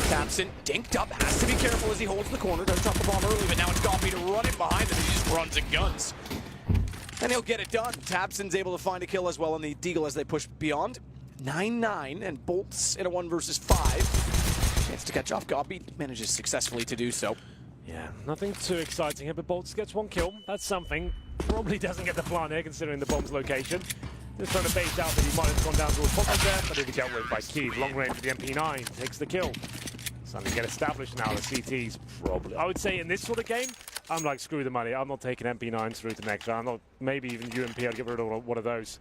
Tabson dinked up, has to be careful as he holds the corner. Doesn't drop the bomb early, but now it's Goppy to run it behind him. He just runs and guns. And he'll get it done. Tabson's able to find a kill as well on the Deagle as they push beyond. 9-9, and Bolts in a 1 versus 5. Chance to catch off. Goppy manages successfully to do so. Yeah, nothing too exciting here, but Bolts gets 1 kill. That's something. Probably doesn't get the plant here considering the bomb's location. Just trying to bait out that he might have gone down to a pocket there, but it'll be dealt with by Keev. Long range with the MP9 takes the kill. Something to get established now. The CT's probably. I would say in this sort of game, I'm like, screw the money. I'm not taking MP9s through to the next round. Not, maybe even UMP, I'd get rid of one of those.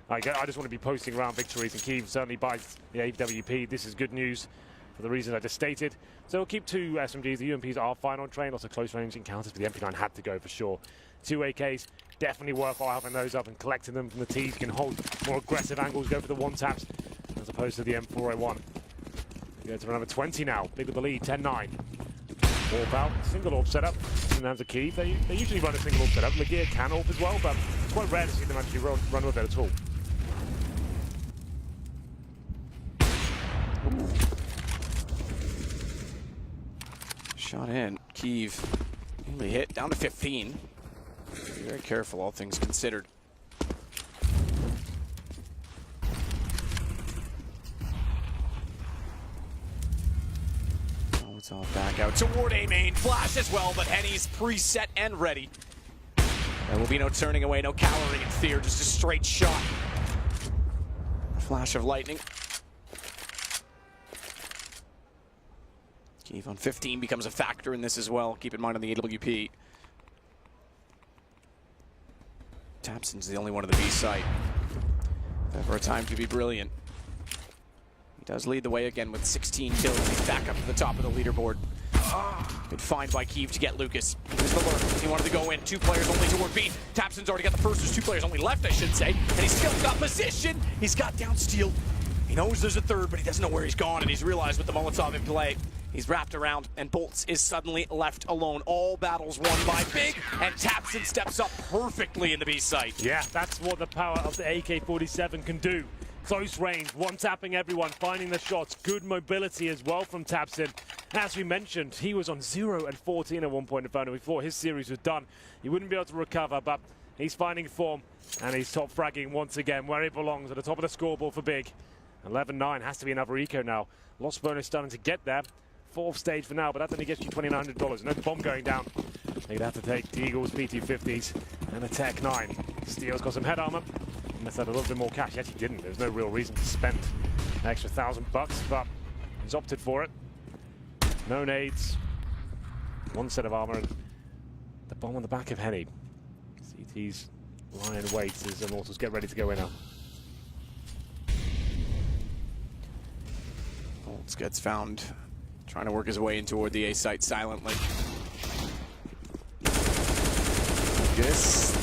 I just want to be posting around victories, and Keev certainly buys the AWP. This is good news for the reasons I just stated. So we'll keep 2 SMGs. The UMPs are fine on train. Lots of close range encounters, but the MP9 had to go for sure. 2 AKs, definitely worthwhile having those up and collecting them from the T's. Can hold more aggressive angles, go for the 1-taps, as opposed to the M4A1. Go to another 20 now. Big with the lead, 10-9. Warp out, single orb setup. In the hands of Keev. They usually run a single orb setup. Lagear can orb as well, but it's quite rare to see them actually run with it at all. Shot in. Keev only hit down to 15. Be very careful, all things considered. Oh, it's all back out toward A main. Flash as well, but Henny's preset and ready. There will be no turning away, no cowering in fear, just a straight shot. Flash of lightning. Keev on 15 becomes a factor in this as well. Keep in mind on the AWP. Tabson's the only one of the B site. If ever a time to be brilliant. He does lead the way again with 16 kills. He's back up to the top of the leaderboard. Good find by Keev to get Lucas. He was the lurk. He wanted to go in. 2 players only toward B. Tabson's already got the first. There's 2 players only left, I should say. And he's still got position. He's got down Steel. He knows there's a 3rd, but he doesn't know where he's gone. And he's realized with the Molotov in play, he's wrapped around, and Bolts is suddenly left alone. All battles won by Big, and Tabson steps up perfectly in the B site. Yeah, that's what the power of the AK-47 can do. Close range, one-tapping everyone, finding the shots. Good mobility as well from Tabson. As we mentioned, he was on 0 and 14 at one point in Inferno before his series was done. He wouldn't be able to recover, but he's finding form, and he's top fragging once again where he belongs, at the top of the scoreboard for Big. 11-9, has to be another eco now. Lost bonus starting to get there. 4th stage for now, but that only gets you $2,900. No bomb going down. They'd have to take the Eagles, PT-50s, and a Tech 9. Steel's got some head armor. Must have a little bit more cash. He actually didn't. There's no real reason to spend an extra $1,000, but he's opted for it. No nades. 1 set of armor, and the bomb on the back of Henny. CT's lying in wait as Immortals get ready to go in now. Bolts gets found trying to work his way in toward the A site silently. Lucas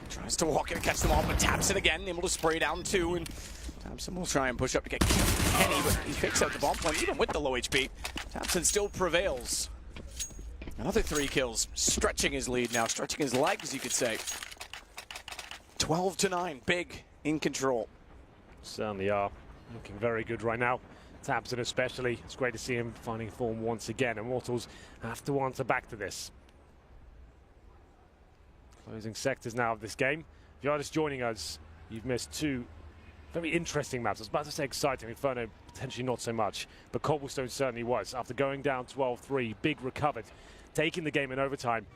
tries to walk in and catch them all, but taps it again, able to spray down 2 and tabseN will try and push up to get Kenny, but he picks out the bomb point even with the low HP. tabseN still prevails. Another 3 kills, stretching his lead now, stretching his legs, you could say. 12-9, Big in control. Certainly are. Looking very good right now. tabseN especially. It's great to see him finding form once again. Immortals have to answer back to this. Closing sectors now of this game. If you're just joining us, you've missed 2 very interesting maps. I was about to say exciting, Inferno potentially not so much, but Cobblestone certainly was. After going down 12-3, Big recovered, taking the game in overtime.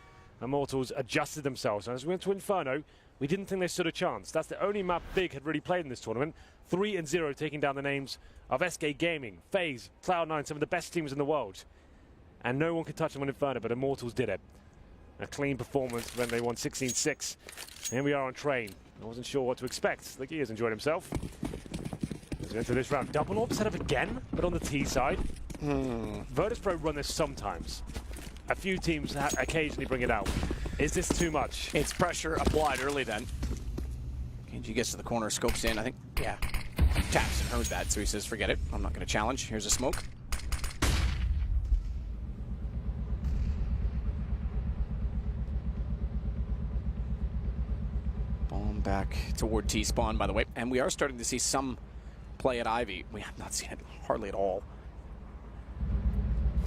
Immortals adjusted themselves. And as we went to Inferno, we didn't think they stood a chance. That's the only map Big had really played in this tournament. 3-0, taking down the names of SK Gaming, FaZe, Cloud9, some of the best teams in the world. And no one could touch them on Inferno, but Immortals did it. A clean performance when they won 16-6. Here we are on train. I wasn't sure what to expect. Look, he has enjoyed himself. Let's get into this round. Double orb set up again, but on the T side. Virtus.pro run this sometimes. A few teams occasionally bring it out. Is this too much? It's pressure applied early then. KNG gets to the corner, scopes in, I think. Yeah. tabseN heard that, so he says, forget it. I'm not going to challenge. Here's a smoke. Bomb back toward T-spawn, by the way. And we are starting to see some play at Ivy. We have not seen it hardly at all.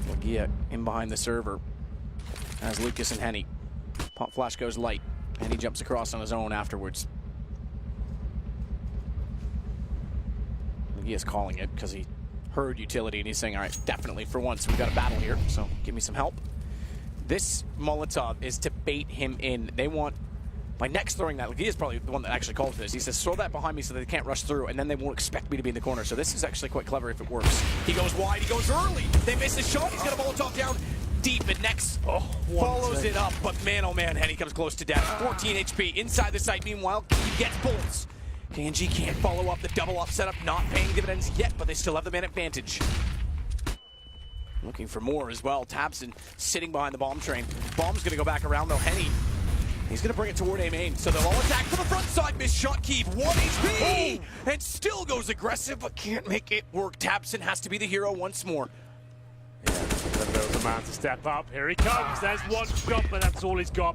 Lagia in behind the server as Lucas and Henny. Pop flash goes light, and he jumps across on his own afterwards. Lagia's calling it because he heard utility and he's saying, all right, definitely for once we've got a battle here, so give me some help. This Molotov is to bait him in. They want, by next throwing that, Lagia's probably the one that actually called for this. He says, throw that behind me so that they can't rush through, and then they won't expect me to be in the corner. So this is actually quite clever if it works. He goes wide, he goes early. They miss his shot, he's got a Molotov down deep, and next follows it up, but man, oh man, Henny comes close to death. 14 HP inside the site. Meanwhile, he gets bullets. KNG can't follow up the double up setup, not paying dividends yet, but they still have the man advantage. Looking for more as well. tabseN sitting behind the bomb train. Bomb's gonna go back around though. Henny, he's gonna bring it toward A main, so they'll all attack from the front side. Miss shot Keeve, 1 HP, and still goes aggressive, but can't make it work. tabseN has to be the hero once more. There's a man to step up. Here he comes. There's one shot, but that's all he's got.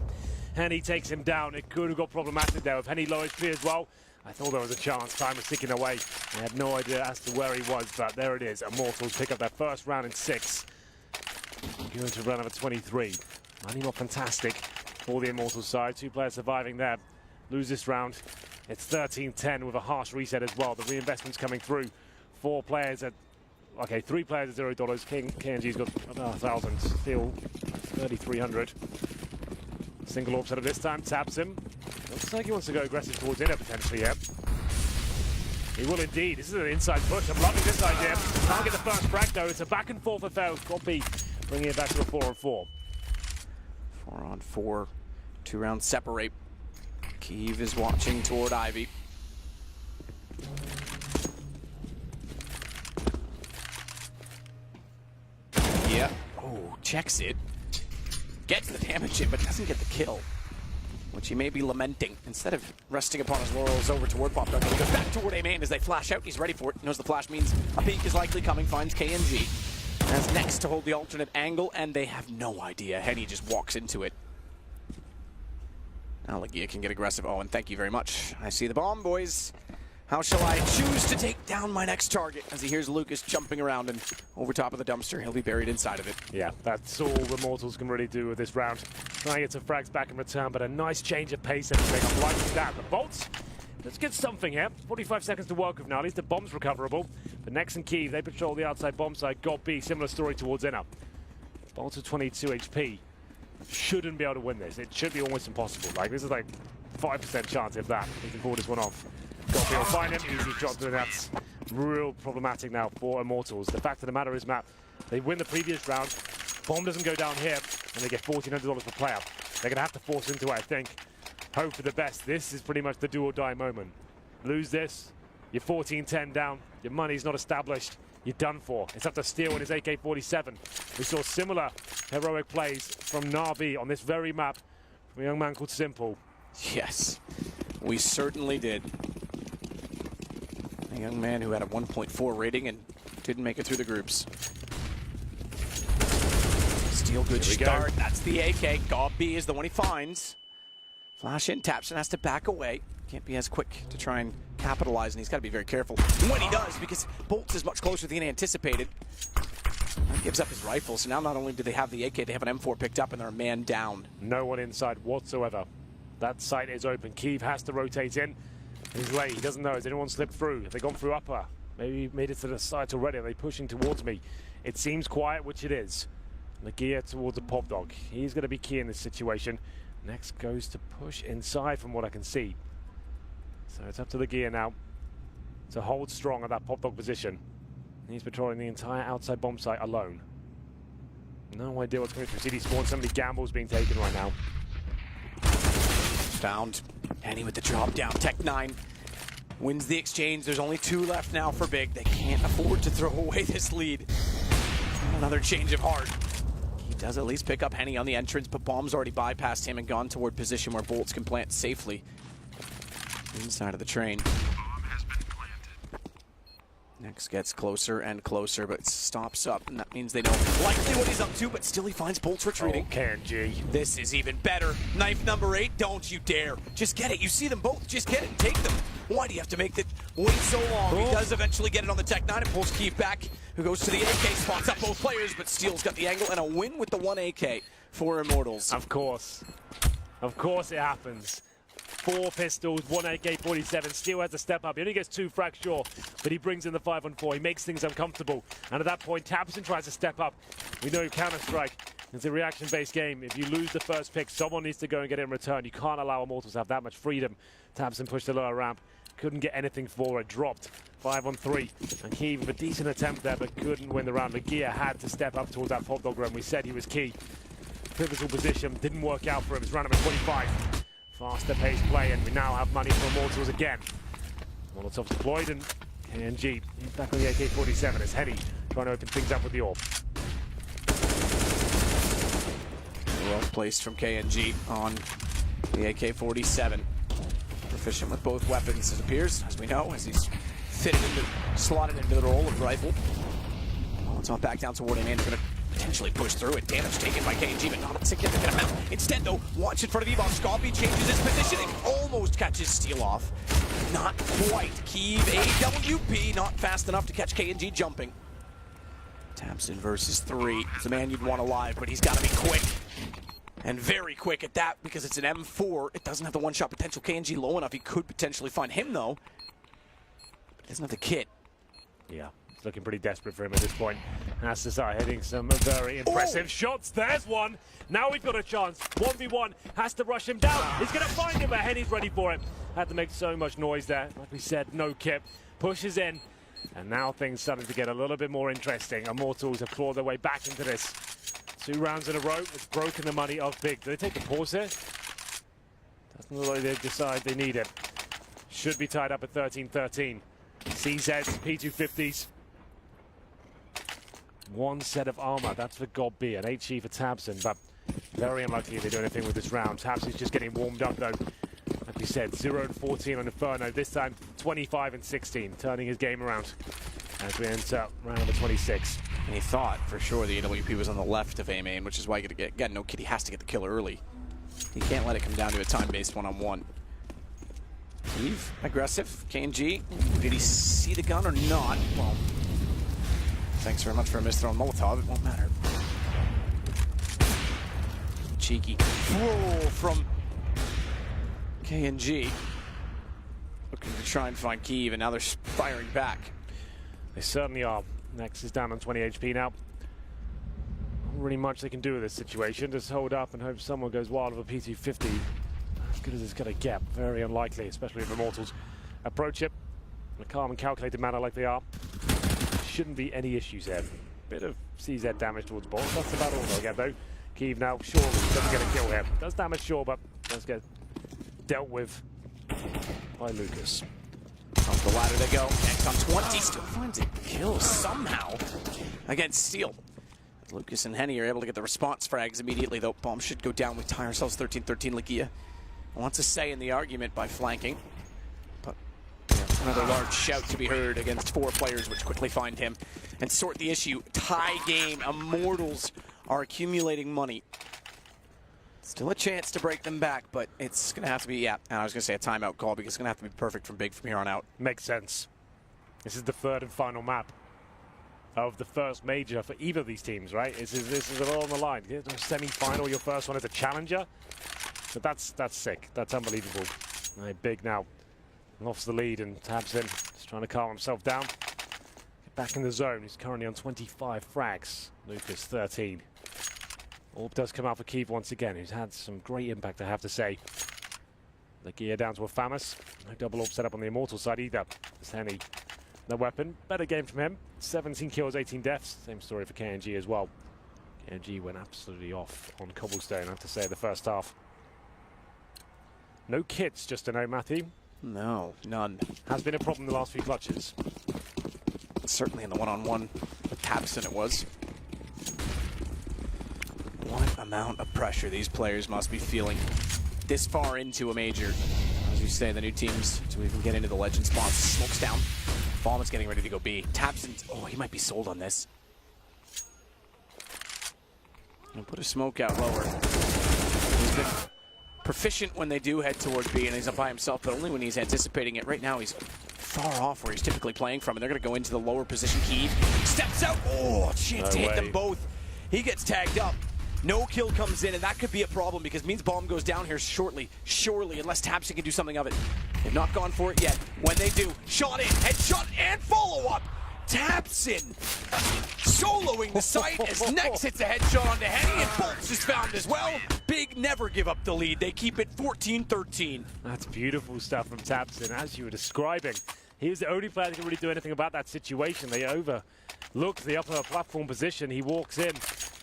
Henny takes him down. It could have got problematic there with Henny low HP as well. I thought there was a chance. Time was ticking away. I had no idea as to where he was, but there it is. Immortals pick up their first round in 6. Going to round number 23. Money more fantastic for the Immortals side. 2 players surviving there. Lose this round. It's 13-10 with a harsh reset as well. The reinvestment's coming through. 4 players at... Okay, 3 players at $0. KNG's got about 1,000. Still 3,300. Single orb set up this time. tabseN. Looks like he wants to go aggressive towards inner potentially here. He will indeed. This is an inside push. I'm loving this idea. Can't get the first frag though. It's a back and forth affair with Copy, bringing it back to a 4-on-4. 4-on-4. 2 rounds separate. Keeve is watching toward Ivy. Yeah. Oh, checks it. Gets the damage in, but doesn't get the kill, which he may be lamenting. Instead of resting upon his laurels over toward Pop Dog, he goes back toward A main as they flash out. He's ready for it. Knows the flash means a peek is likely coming. Finds KNG. Has next to hold the alternate angle, and they have no idea. Henny just walks into it. Now Lagia can get aggressive. Oh, and thank you very much. I see the bomb, boys. How shall I choose to take down my next target? As he hears Lucas jumping around and over top of the dumpster, he'll be buried inside of it. Yeah, that's all the Immortals can really do with this round. Trying to get some frags back in return, but a nice change of pace and everything. I'm liking that. The bolts, let's get something here. 45 seconds to work with now. At least the bomb's recoverable. But Nex and Keeve, they patrol the outside bomb side. Got B, similar story towards inner. Bolts of 22 HP. Shouldn't be able to win this. It should be almost impossible. Like, this is like 5% chance if that. He can pull this one off. Gopi will find him, easy shot, and that's real problematic now for Immortals. The fact of the matter is, Matt, they win the previous round, bomb doesn't go down here, and they get $1,400 per player. They're going to have to force into it, I think. Hope for the best. This is pretty much the do or die moment. Lose this, you're 14-10 down, your money's not established, you're done for. It's up to Steel and his AK-47. We saw similar heroic plays from Na'Vi on this very map from a young man called Simple. Yes, we certainly did. A young man who had a 1.4 rating and didn't make it through the groups. Steal, good start. That's the AK. Gobby is the one he finds. Flash in, tabseN has to back away. Can't be as quick to try and capitalize, and he's got to be very careful when he does, because Bolt's is much closer than he anticipated. He gives up his rifle, so now not only do they have the AK, they have an M4 picked up, and they're a man down. No one inside whatsoever. That site is open. Keeve has to rotate in. He's late. He doesn't know. Has anyone slipped through? Have they gone through upper? Maybe made it to the site already. Are they pushing towards me? It seems quiet, which it is. Nagia towards the pop dog. He's going to be key in this situation. Next goes to push inside from what I can see. So it's up to the gear now to hold strong at that pop dog position. He's patrolling the entire outside bomb site alone. No idea what's coming through CD spawn. So many gambles being taken right now. Found Henny with the drop down. Tech9 wins the exchange. There's only 2 left now for Big. They can't afford to throw away this lead. Another change of heart. He does at least pick up Henny on the entrance, but Bomb's already bypassed him and gone toward position where Bolts can plant safely inside of the train. Next gets closer and closer, but stops up, and that means they know likely what he's up to, but still he finds Bolts retreating. Oh, KNG. This is even better. Knife number 8, don't you dare. Just get it. You see them both. Just get it and take them. Why do you have to make it wait so long? He does eventually get it on the Tech9 and pulls Keeve back, who goes to the AK, spots up both players, but Steele's got the angle and a win with the 1 AK for Immortals. Of course. Of course it happens. 4 pistols, 1 AK-47. Steele has to step up. He only gets 2 frags, sure, but he brings in the 5-on-4. He makes things uncomfortable. And at that point, tabseN tries to step up. We know Counter-Strike. It's a reaction-based game. If you lose the first pick, someone needs to go and get it in return. You can't allow Immortals to have that much freedom. tabseN pushed the lower ramp. Couldn't get anything for it. Dropped 5-on-3. And Keeve with a decent attempt there, but couldn't win the round. Nagia had to step up towards that pop dog run. We said he was key. Pivotal position. Didn't work out for him. It's round number 25. Faster paced play, and we now have money for Immortals again. Molotov deployed, and KNG back on the AK-47 as Henny trying to open things up with the AWP. Well placed from KNG on the AK-47. Proficient with both weapons, it appears, as we know, as he's slotted into the role of rifle. Molotov back down toward him, and they're going to potentially push through it. Damage taken by KNG, but not a significant amount. Instead, though, watch in front of E-Box. Gobby changes his positioning, almost catches Steele off. Not quite. Keeve AWP, not fast enough to catch KNG jumping. tabseN versus 3. It's a man you'd want alive, but he's got to be quick. And very quick at that, because it's an M4. It doesn't have the one-shot potential. KNG low enough, he could potentially find him, though. But he doesn't have the kit. Yeah. Looking pretty desperate for him at this point. Has to start hitting some very impressive shots. There's one. Now we've got a chance. 1v1. Has to rush him down. He's going to find him, but Henny's ready for it. Had to make so much noise there. Like we said, no kip. Pushes in. And now things starting to get a little bit more interesting. Immortals have clawed their way back into this. 2 rounds in a row. It's broken the money of Big. Do they take a pause here? Doesn't look like they decide they need it. Should be tied up at 13-13. CZs, P250s. 1 set of armor, that's for Gobby, and HE for tabseN, but very unlikely they do anything with this round. tabseN's just getting warmed up though. Like we said, 0-14 on Inferno, this time 25-16, turning his game around as we enter round number 26. And he thought for sure the AWP was on the left of A-Main, which is why he got no kid. He has to get the kill early. He can't let it come down to a time-based one-on-one. Keeve, aggressive. KNG, did he see the gun or not? Well, thanks very much for a misthrowing Molotov. It won't matter. Cheeky throw from KNG. Looking to try and find Keeve, and now they're firing back. They certainly are. Next is down on 20 HP now. Not really much they can do with this situation. Just hold up and hope someone goes wild with a P250. As good as it's going to get. Very unlikely, especially if Immortals approach it in a calm and calculated manner like they are. Shouldn't be any issues there. Bit of CZ damage towards Bolt. That's about all they'll get though. Keeve now surely doesn't get a kill here. Does damage, sure, but does get dealt with by Lucas. Off the ladder they go. Next on 20, still finds a kill somehow against Steele. Lucas and Henny are able to get the response frags immediately, though. Bomb should go down. We tie ourselves 13-13. Nagia wants a say in the argument by flanking. But yeah, Another large shout to be heard against 4 players, which quickly find him and sort the issue. Tie game. Immortals are accumulating money. Still a chance to break them back, but it's going to have to be, yeah, and I was going to say a timeout call because it's going to have to be perfect from Big from here on out. Makes sense. This is the 3rd and final map of the first major for either of these teams, right? This is all on the line. Semi-final, your first one as a challenger. But that's sick. That's unbelievable. Right, Big now lost the lead and tabs in. Just trying to calm himself down. Get back in the zone. He's currently on 25 frags. Lucas 13. Orb does come out for Keith once again, who's had some great impact, I have to say. The gear down to a Famous. No double orb set up on the Immortal side either. Henny, no weapon. Better game from him. 17 kills, 18 deaths. Same story for KNG as well. KNG went absolutely off on Cobblestone, I have to say, the first half. No kits, just to know, Matthew. No, none. Has been a problem the last few clutches. Certainly in the one-on-one with tabsCon it was. What amount of pressure these players must be feeling this far into a major. As you say, the new teams to even get into the legend spots. Smoke's down. Bomb is getting ready to go B. tabsCon, oh, he might be sold on this. And put a smoke out lower. He's been proficient when they do head toward B, and he's up by himself, but only when he's anticipating it. Right now, he's far off where he's typically playing from, and they're going to go into the lower position. Keith steps out. Oh, chance to hit them both. He gets tagged up. No kill comes in, and that could be a problem because it means bomb goes down here shortly. Surely, unless tabsCon can do something of it. They've not gone for it yet. When they do, shot in, headshot, and follow-up. tabsCon soloing the site as Nex hits a headshot onto Henny, and Bolts is found as well. Big never give up the lead. They keep it 14-13. That's beautiful stuff from tabsCon, as you were describing. He was the only player that could really do anything about that situation. They overlooked the upper platform position. He walks in,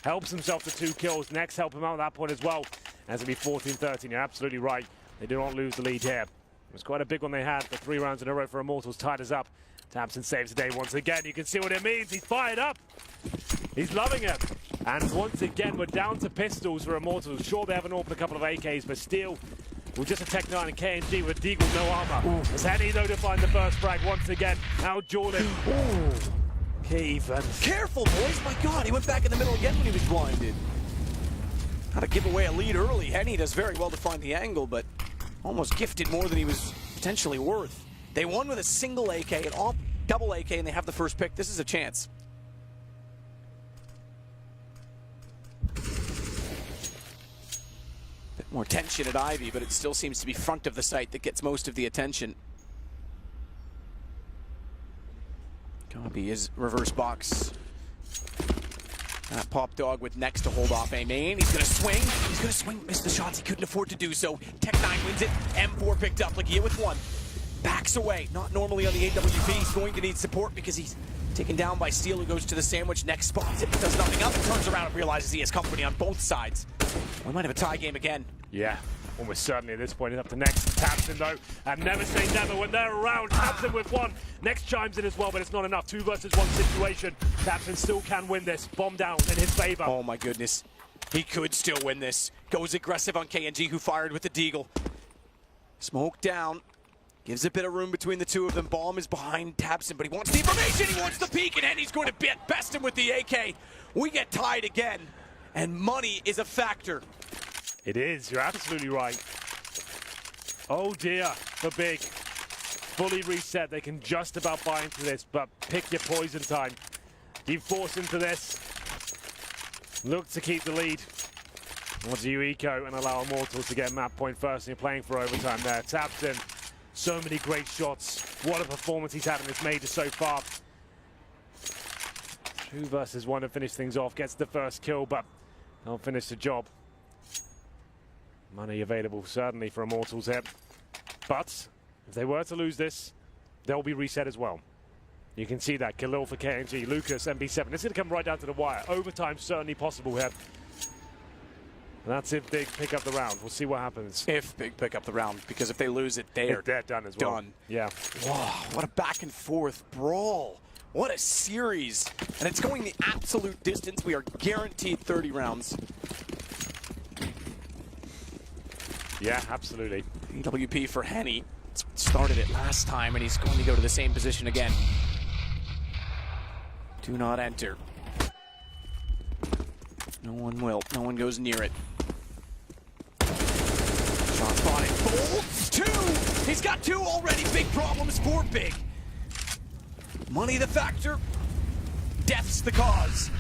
helps himself to 2 kills. Nex help him out at that point as well. As it'll be 14-13. You're absolutely right. They do not lose the lead here. It was quite a big one they had. The 3 rounds in a row for Immortals tied us up. tabsCon saves the day once again. You can see what it means. He's fired up. He's loving it. And once again, we're down to pistols for Immortals. Sure, they haven't opened a couple of AKs, but still, with just a Tech 9 and KNG with Deagle, no armor. As Henny, though, to find the first frag once again. Now Jordan. Keith. Careful, boys. My God, he went back in the middle again when he was blinded. Had to give away a lead early. Henny does very well to find the angle, but almost gifted more than he was potentially worth. They won with a single AK, an off double AK, and they have the first pick. This is a chance. Bit more tension at Ivy, but it still seems to be front of the site that gets most of the attention. Copy his reverse box. Pop dog with Nex to hold off A main. He's gonna swing. He's gonna swing. Missed the shots. He couldn't afford to do so. Tech 9 wins it. M4 picked up. Lagia with 1. Backs away. Not normally on the AWP. He's going to need support because he's taken down by Steel, who goes to the sandwich. Nex spots it, but does nothing up. Turns around and realizes he has company on both sides. We might have a tie game again. Yeah, almost certainly at this point. It's up to Nex. tabsCon, though, and never say never when they're around. tabsCon with 1. Nex chimes in as well, but it's not enough. 2 versus 1 situation. tabsCon still can win this. Bomb down in his favor. Oh my goodness. He could still win this. Goes aggressive on KNG, who fired with the Deagle. Smoke down. Gives a bit of room between the two of them. Bomb is behind tabsCon, but he wants the information. He wants the peek, and Henny's going to best him with the AK. We get tied again, and money is a factor. It is. You're absolutely right. Oh dear, for Big. Fully reset. They can just about buy into this, but pick your poison time. Do you force into this? Look to keep the lead. Or do you eco and allow Immortals to get map point first, and you're playing for overtime there. tabsCon. So many great shots. What a performance he's had in this major so far. 2 versus 1 to finish things off. Gets the first kill, but they'll finish the job. Money available certainly for Immortals here. But if they were to lose this, they'll be reset as well. You can see that. Khalil for KNG. Lucas, MB7. This is going to come right down to the wire. Overtime certainly possible here. That's if Big pick up the round. We'll see what happens. If Big pick up the round, because if they lose it, they're done as well. Done. Yeah. Wow, what a back and forth brawl. What a series. And it's going the absolute distance. We are guaranteed 30 rounds. Yeah, absolutely. AWP for Henny. That's what started it last time, and he's going to go to the same position again. Do not enter. No one will. No one goes near it. Shot spotted. Bolts! 2! He's got 2 already. Big problems for Big. Money the factor. Death's the cause.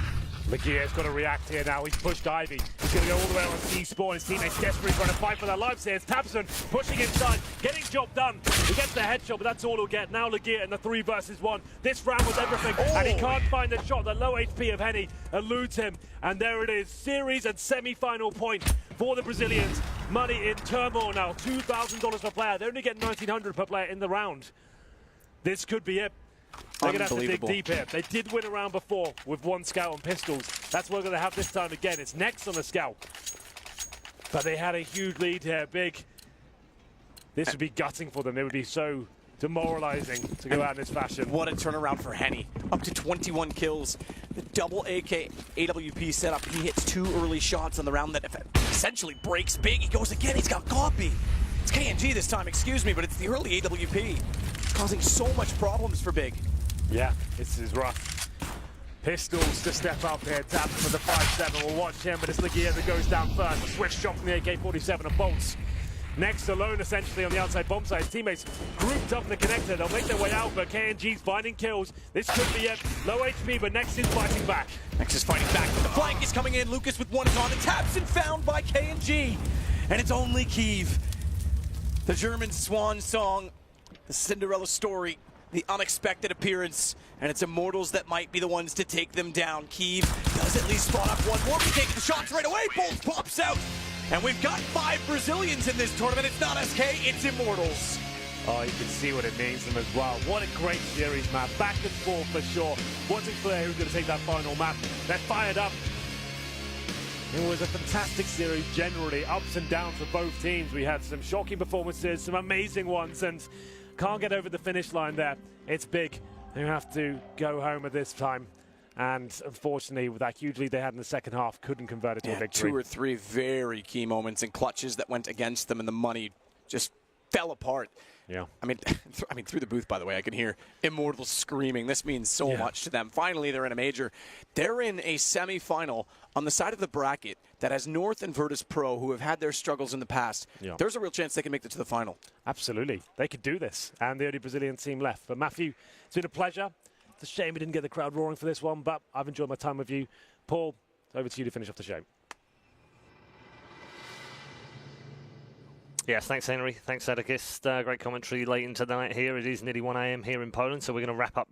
Legear's got to react here now. He's pushed Ivy. He's going to go all the way on C-spawn. His teammates desperately trying to fight for their lives here. It's tabseN pushing inside, getting job done. He gets the headshot, but that's all he'll get. Now Legear in the 3 versus 1. This round was everything, and he can't find the shot. The low HP of Henny eludes him, and there it is. Series and semi-final point for the Brazilians. Money in turmoil now. $2,000 per player. They only get $1,900 per player in the round. This could be it. They're going to have to dig deep here. They did win a round before with 1 scout and pistols. That's what we're going to have this time again. It's next on the scout. But they had a huge lead here. Big. This would be gutting for them. It would be so demoralizing to go out in this fashion. What a turnaround for Henny. Up to 21 kills. The double AK AWP setup. He hits 2 early shots on the round that essentially breaks Big. He goes again. He's got copy. It's KNG this time, excuse me, but it's the early AWP. It's causing so much problems for Big. Yeah, this is rough. Pistols to step up here. tabseN with the 5-7. We'll watch him, but it's Legear that goes down first. A switch shot from the AK-47 and bolts. Next alone, essentially, on the outside bomb side. His teammates grouped up in the connector. They'll make their way out, but KNG's finding kills. This could be it. Low HP, but Next is fighting back. Next is fighting back, but the flank is coming in. Lucas with 1 is on. The tabseN found by KNG. And it's only Kiev. The German swan song, the Cinderella story, the unexpected appearance, and it's Immortals that might be the ones to take them down. Kiev does at least spot up 1 more. We take the shots right away. Bolt pops out. And we've got 5 Brazilians in this tournament. It's not SK, it's Immortals. Oh, you can see what it means to them as well. What a great series, map. Back and forth for sure. Wasn't clear who's going to take that final map. They're fired up. It was a fantastic series generally. Ups and downs for both teams. We had some shocking performances, some amazing ones, and can't get over the finish line there. It's Big. They have to go home at this time. And unfortunately, with that huge lead they had in the second half, couldn't convert it to a victory. 2 or 3 very key moments and clutches that went against them, and the money just fell apart. Yeah. I mean, through the booth, by the way, I can hear Immortals screaming. This means so much to them. Finally, they're in a major. They're in a semi-final on the side of the bracket that has North and Virtus Pro, who have had their struggles in the past. Yeah. There's a real chance they can make it to the final. Absolutely. They could do this. And the only Brazilian team left. But Matthew, it's been a pleasure. It's a shame we didn't get the crowd roaring for this one, but I've enjoyed my time with you. Paul, over to you to finish off the show. Yes, thanks, Henry. Thanks, Edagist. Great commentary late into the night here. It is nearly 1 AM here in Poland, so we're going to wrap up